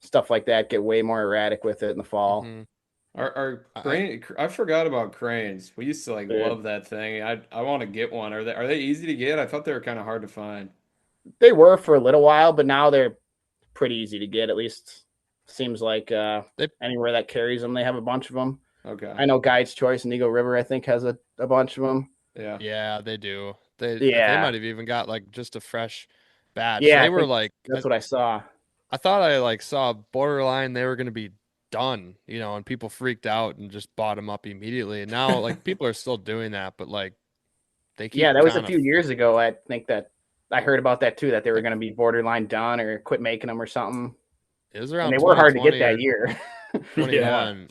stuff like that. Get way more erratic with it in the fall. Mm-hmm. I forgot about cranes. We used to love that thing. I want to get one. Are they easy to get? I thought they were kind of hard to find. They were for a little while, but now they're pretty easy to get. At least seems like anywhere that carries them, they have a bunch of them. Okay. I know Guide's Choice and Eagle River, I think, has a bunch of them. Yeah. Yeah, they do. They might have even got just a fresh batch. Yeah, they were that's what I saw. I thought I saw borderline they were going to be done, and people freaked out and just bought them up immediately. And now people are still doing that, but they keep. Yeah, that was a few years ago. I think that I heard about that too, that they were going to be borderline done or quit making them or something. It was around. And they were hard to get that year. 21.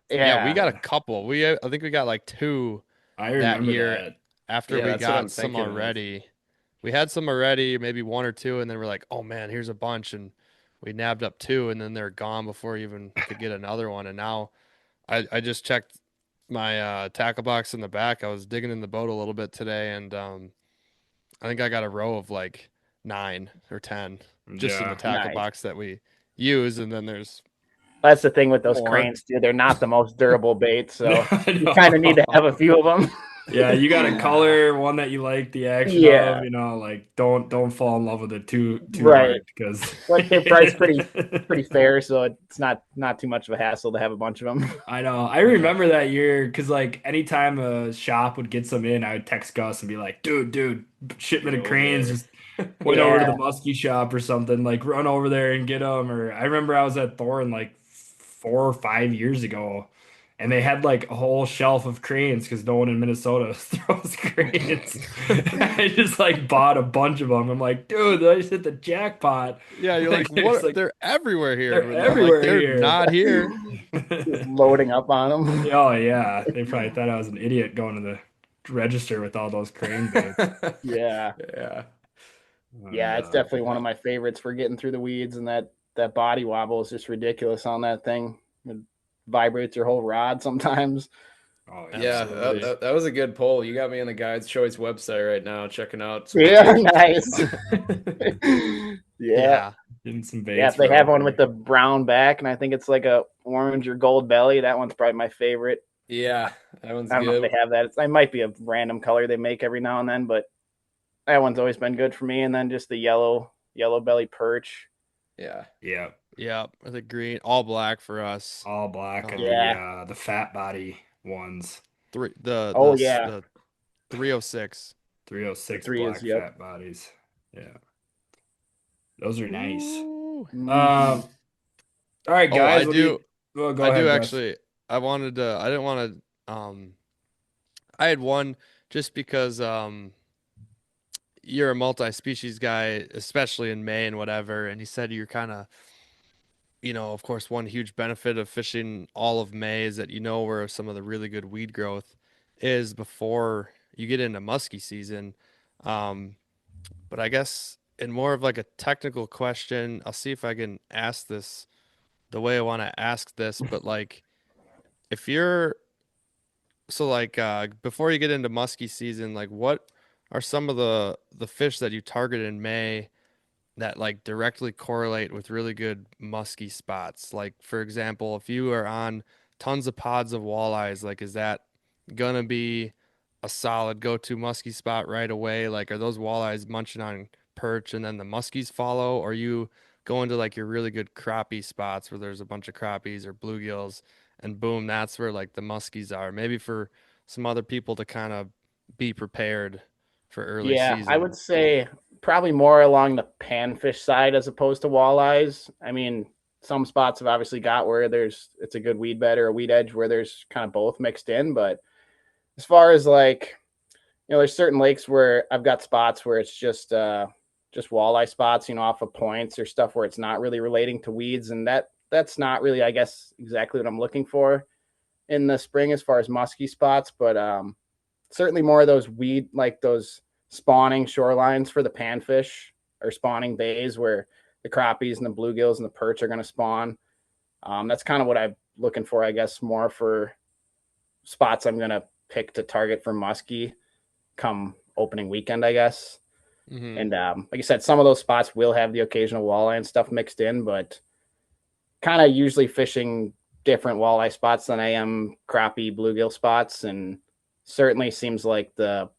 Yeah, we got a couple. I think we got 2 that year that. after we got some already. We had some already, maybe 1 or 2, and then we're like, oh man, here's a bunch, and we nabbed up 2, and then they're gone before we even could get another one. And now I just checked my tackle box in the back. I was digging in the boat a little bit today, and I think I got a row of 9 or 10 just in the tackle box that we use. And then that's the thing with those cranes too. They're not the most durable bait, so you kind of need to have a few of them. Yeah, you got to color one that you like the action of. Don't fall in love with it too hard, because they're priced pretty fair, so it's not too much of a hassle to have a bunch of them. I know. I remember that year because anytime a shop would get some in, I would text Gus and be like, dude, shipment of cranes, just went over to the Muskie shop or something, run over there and get them. Or I remember I was at Thorne 4 or 5 years ago, and they had a whole shelf of cranes because no one in Minnesota throws cranes. I just bought a bunch of them. I'm like, dude, I just hit the jackpot. Yeah, you're like, what? They're everywhere here. They're everywhere they're here. Not here. Just loading up on them. Oh yeah, they probably thought I was an idiot going to the register with all those crane baits. Yeah. Yeah, it's definitely one of my favorites for getting through the weeds, and that body wobble is just ridiculous on that thing. It vibrates your whole rod sometimes. Oh, yeah, that was a good poll. You got me on the Guide's Choice website right now, checking out. Yeah, nice. Yeah. Getting some baits. Yeah, if they have one with the brown back, and I think it's a orange or gold belly, that one's probably my favorite. Yeah, that one's good. I don't know if they have that. It might be a random color they make every now and then, but that one's always been good for me. And then just the yellow belly perch. Yeah. I think green, all black for us. All black, and the fat body ones. The 306. 306 3 black is, yep. fat bodies. Yeah. Those are nice. Ooh. All right, guys. I do ahead, actually. I didn't want to I had one just because you're a multi-species guy, especially in May and whatever, and you said you're kind of, of course, one huge benefit of fishing all of May is that you know where some of the really good weed growth is before you get into musky season. Um, but I guess in more of like a technical question, I'll see if I can ask this the way I want to ask this, but like if you're so like before you get into musky season, like what are some of the fish that you target in May that like directly correlate with really good musky spots? Like for example, if you are on tons of pods of walleyes, like is that gonna be a solid go-to musky spot right away? Like are those walleyes munching on perch and then the muskies follow? Or are you going to like your really good crappie spots where there's a bunch of crappies or bluegills and boom, that's where like the muskies are? Maybe for some other people to kind of be prepared for early Yeah, I season. would say probably more along the panfish side as opposed to walleyes. I mean, some spots have obviously got where it's a good weed bed or a weed edge where there's kind of both mixed in. But as far as like, there's certain lakes where I've got spots where it's just walleye spots, off of points or stuff where it's not really relating to weeds, and that's not really, I guess, exactly what I'm looking for in the spring as far as musky spots. But certainly more of those weed, like those spawning shorelines for the panfish or spawning bays where the crappies and the bluegills and the perch are going to spawn. That's kind of what I'm looking for, I guess, more for spots I'm going to pick to target for muskie come opening weekend, I guess. Hmm. And like I said, some of those spots will have the occasional walleye and stuff mixed in, but kind of usually fishing different walleye spots than I am crappie bluegill spots. And certainly seems like the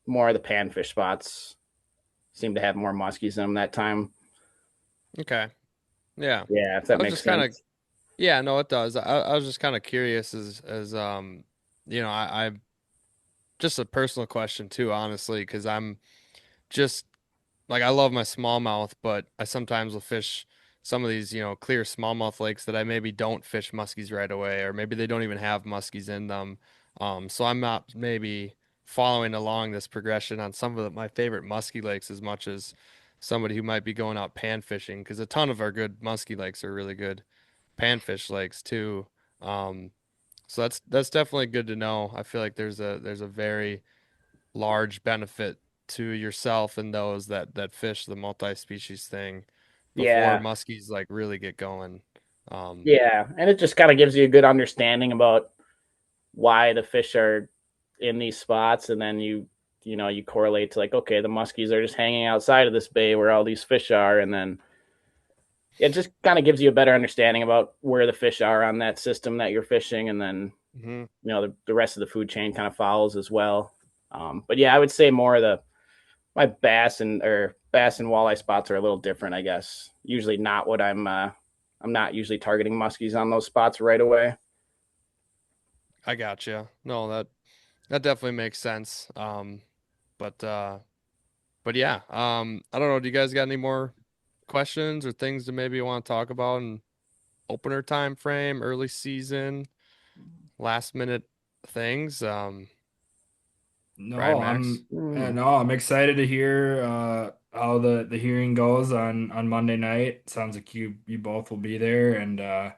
more of the panfish spots seem to have more muskies in them that time. Okay. Yeah. Yeah, if I that was makes just kind of sense. Yeah, no, it does. I was just kind of curious as I just a personal question too, honestly, because I'm just like I love my smallmouth, but I sometimes will fish some of these, clear smallmouth lakes that I maybe don't fish muskies right away, or maybe they don't even have muskies in them. So I'm not maybe following along this progression on some of my favorite musky lakes as much as somebody who might be going out pan fishing, because a ton of our good musky lakes are really good panfish lakes too. Um, so that's definitely good to know. I feel like there's a very large benefit to yourself and those that fish the multi-species thing before Yeah, muskies like really get going. yeah, and it just kind of gives you a good understanding about why the fish are in these spots, and then you correlate to like, okay, the muskies are just hanging outside of this bay where all these fish are, and then it just kind of gives you a better understanding about where the fish are on that system that you're fishing, and then Hmm. the rest of the food chain kind of follows as well. But yeah, I would say more of the my bass and walleye spots are a little different, I guess. Usually not what I'm not usually targeting muskies on those spots right away. I gotcha. No, that definitely makes sense. But yeah, I don't know. Do you guys got any more questions or things that maybe you want to talk about in opener time frame, early season, last minute things? Brian No, Max. I'm excited to hear how the hearing goes on Monday night. Sounds like you both will be there, and yeah,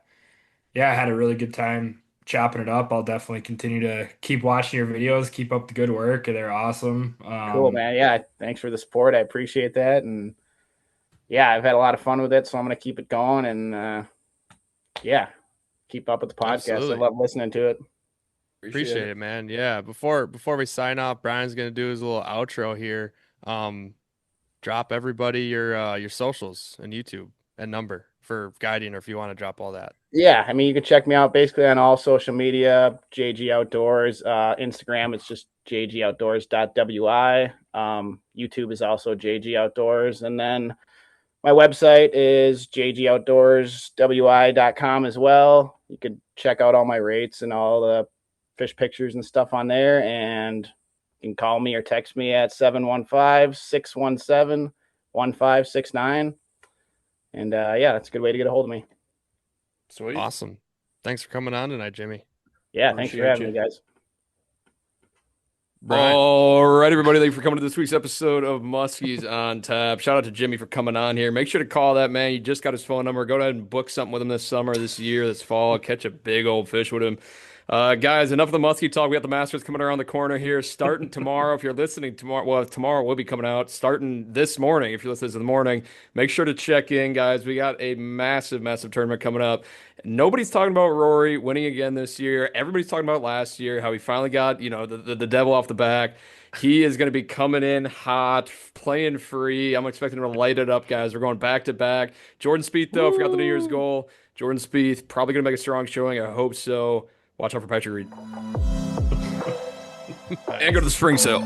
I had a really good time chopping it up. I'll definitely continue to keep watching your videos. Keep up the good work. They're awesome. Cool, man. Yeah, thanks for the support. I appreciate that, and yeah, I've had a lot of fun with it, so I'm gonna keep it going, and yeah, keep up with the podcast. I Absolutely. love listening to it. Appreciate Appreciate it. it, man. Yeah. Before we sign off, Brian's gonna do his little outro here. Um, Drop everybody your socials and YouTube and number for guiding, or if you want to drop all that. Yeah, I mean, you can check me out basically on all social media, JG Outdoors. Instagram, it's just jgoutdoors.wi. YouTube is also JG Outdoors. And then my website is jgoutdoorswi.com as well. You could check out all my rates and all the fish pictures and stuff on there. And you can call me or text me at 715-617-1569. And yeah, that's a good way to get a hold of me. Sweet. Awesome. Thanks for coming on tonight, Jimmy. Yeah, thanks for Appreciate having me, you. guys. Brian. All right, everybody. Thank you for coming to this week's episode of Muskies on Tap. Shout out to Jimmy for coming on here. Make sure to call that man. You just got his phone number. Go ahead and book something with him this summer, this year, this fall. Catch a big old fish with him. Guys, enough of the muskie talk. We got the Masters coming around the corner here. Starting tomorrow, if you're listening tomorrow, well, tomorrow will be coming out. Starting this morning, if you're listening in the morning, make sure to check in, guys. We got a massive, massive tournament coming up. Nobody's talking about Rory winning again this year. Everybody's talking about last year, how he finally got, the devil off the back. He is going to be coming in hot, playing free. I'm expecting him to light it up, guys. We're going back to back. Jordan Spieth, though, forgot the New Year's goal. Jordan Spieth, probably going to make a strong showing. I hope so. Watch out for Patrick Reed. And go to the spring sale.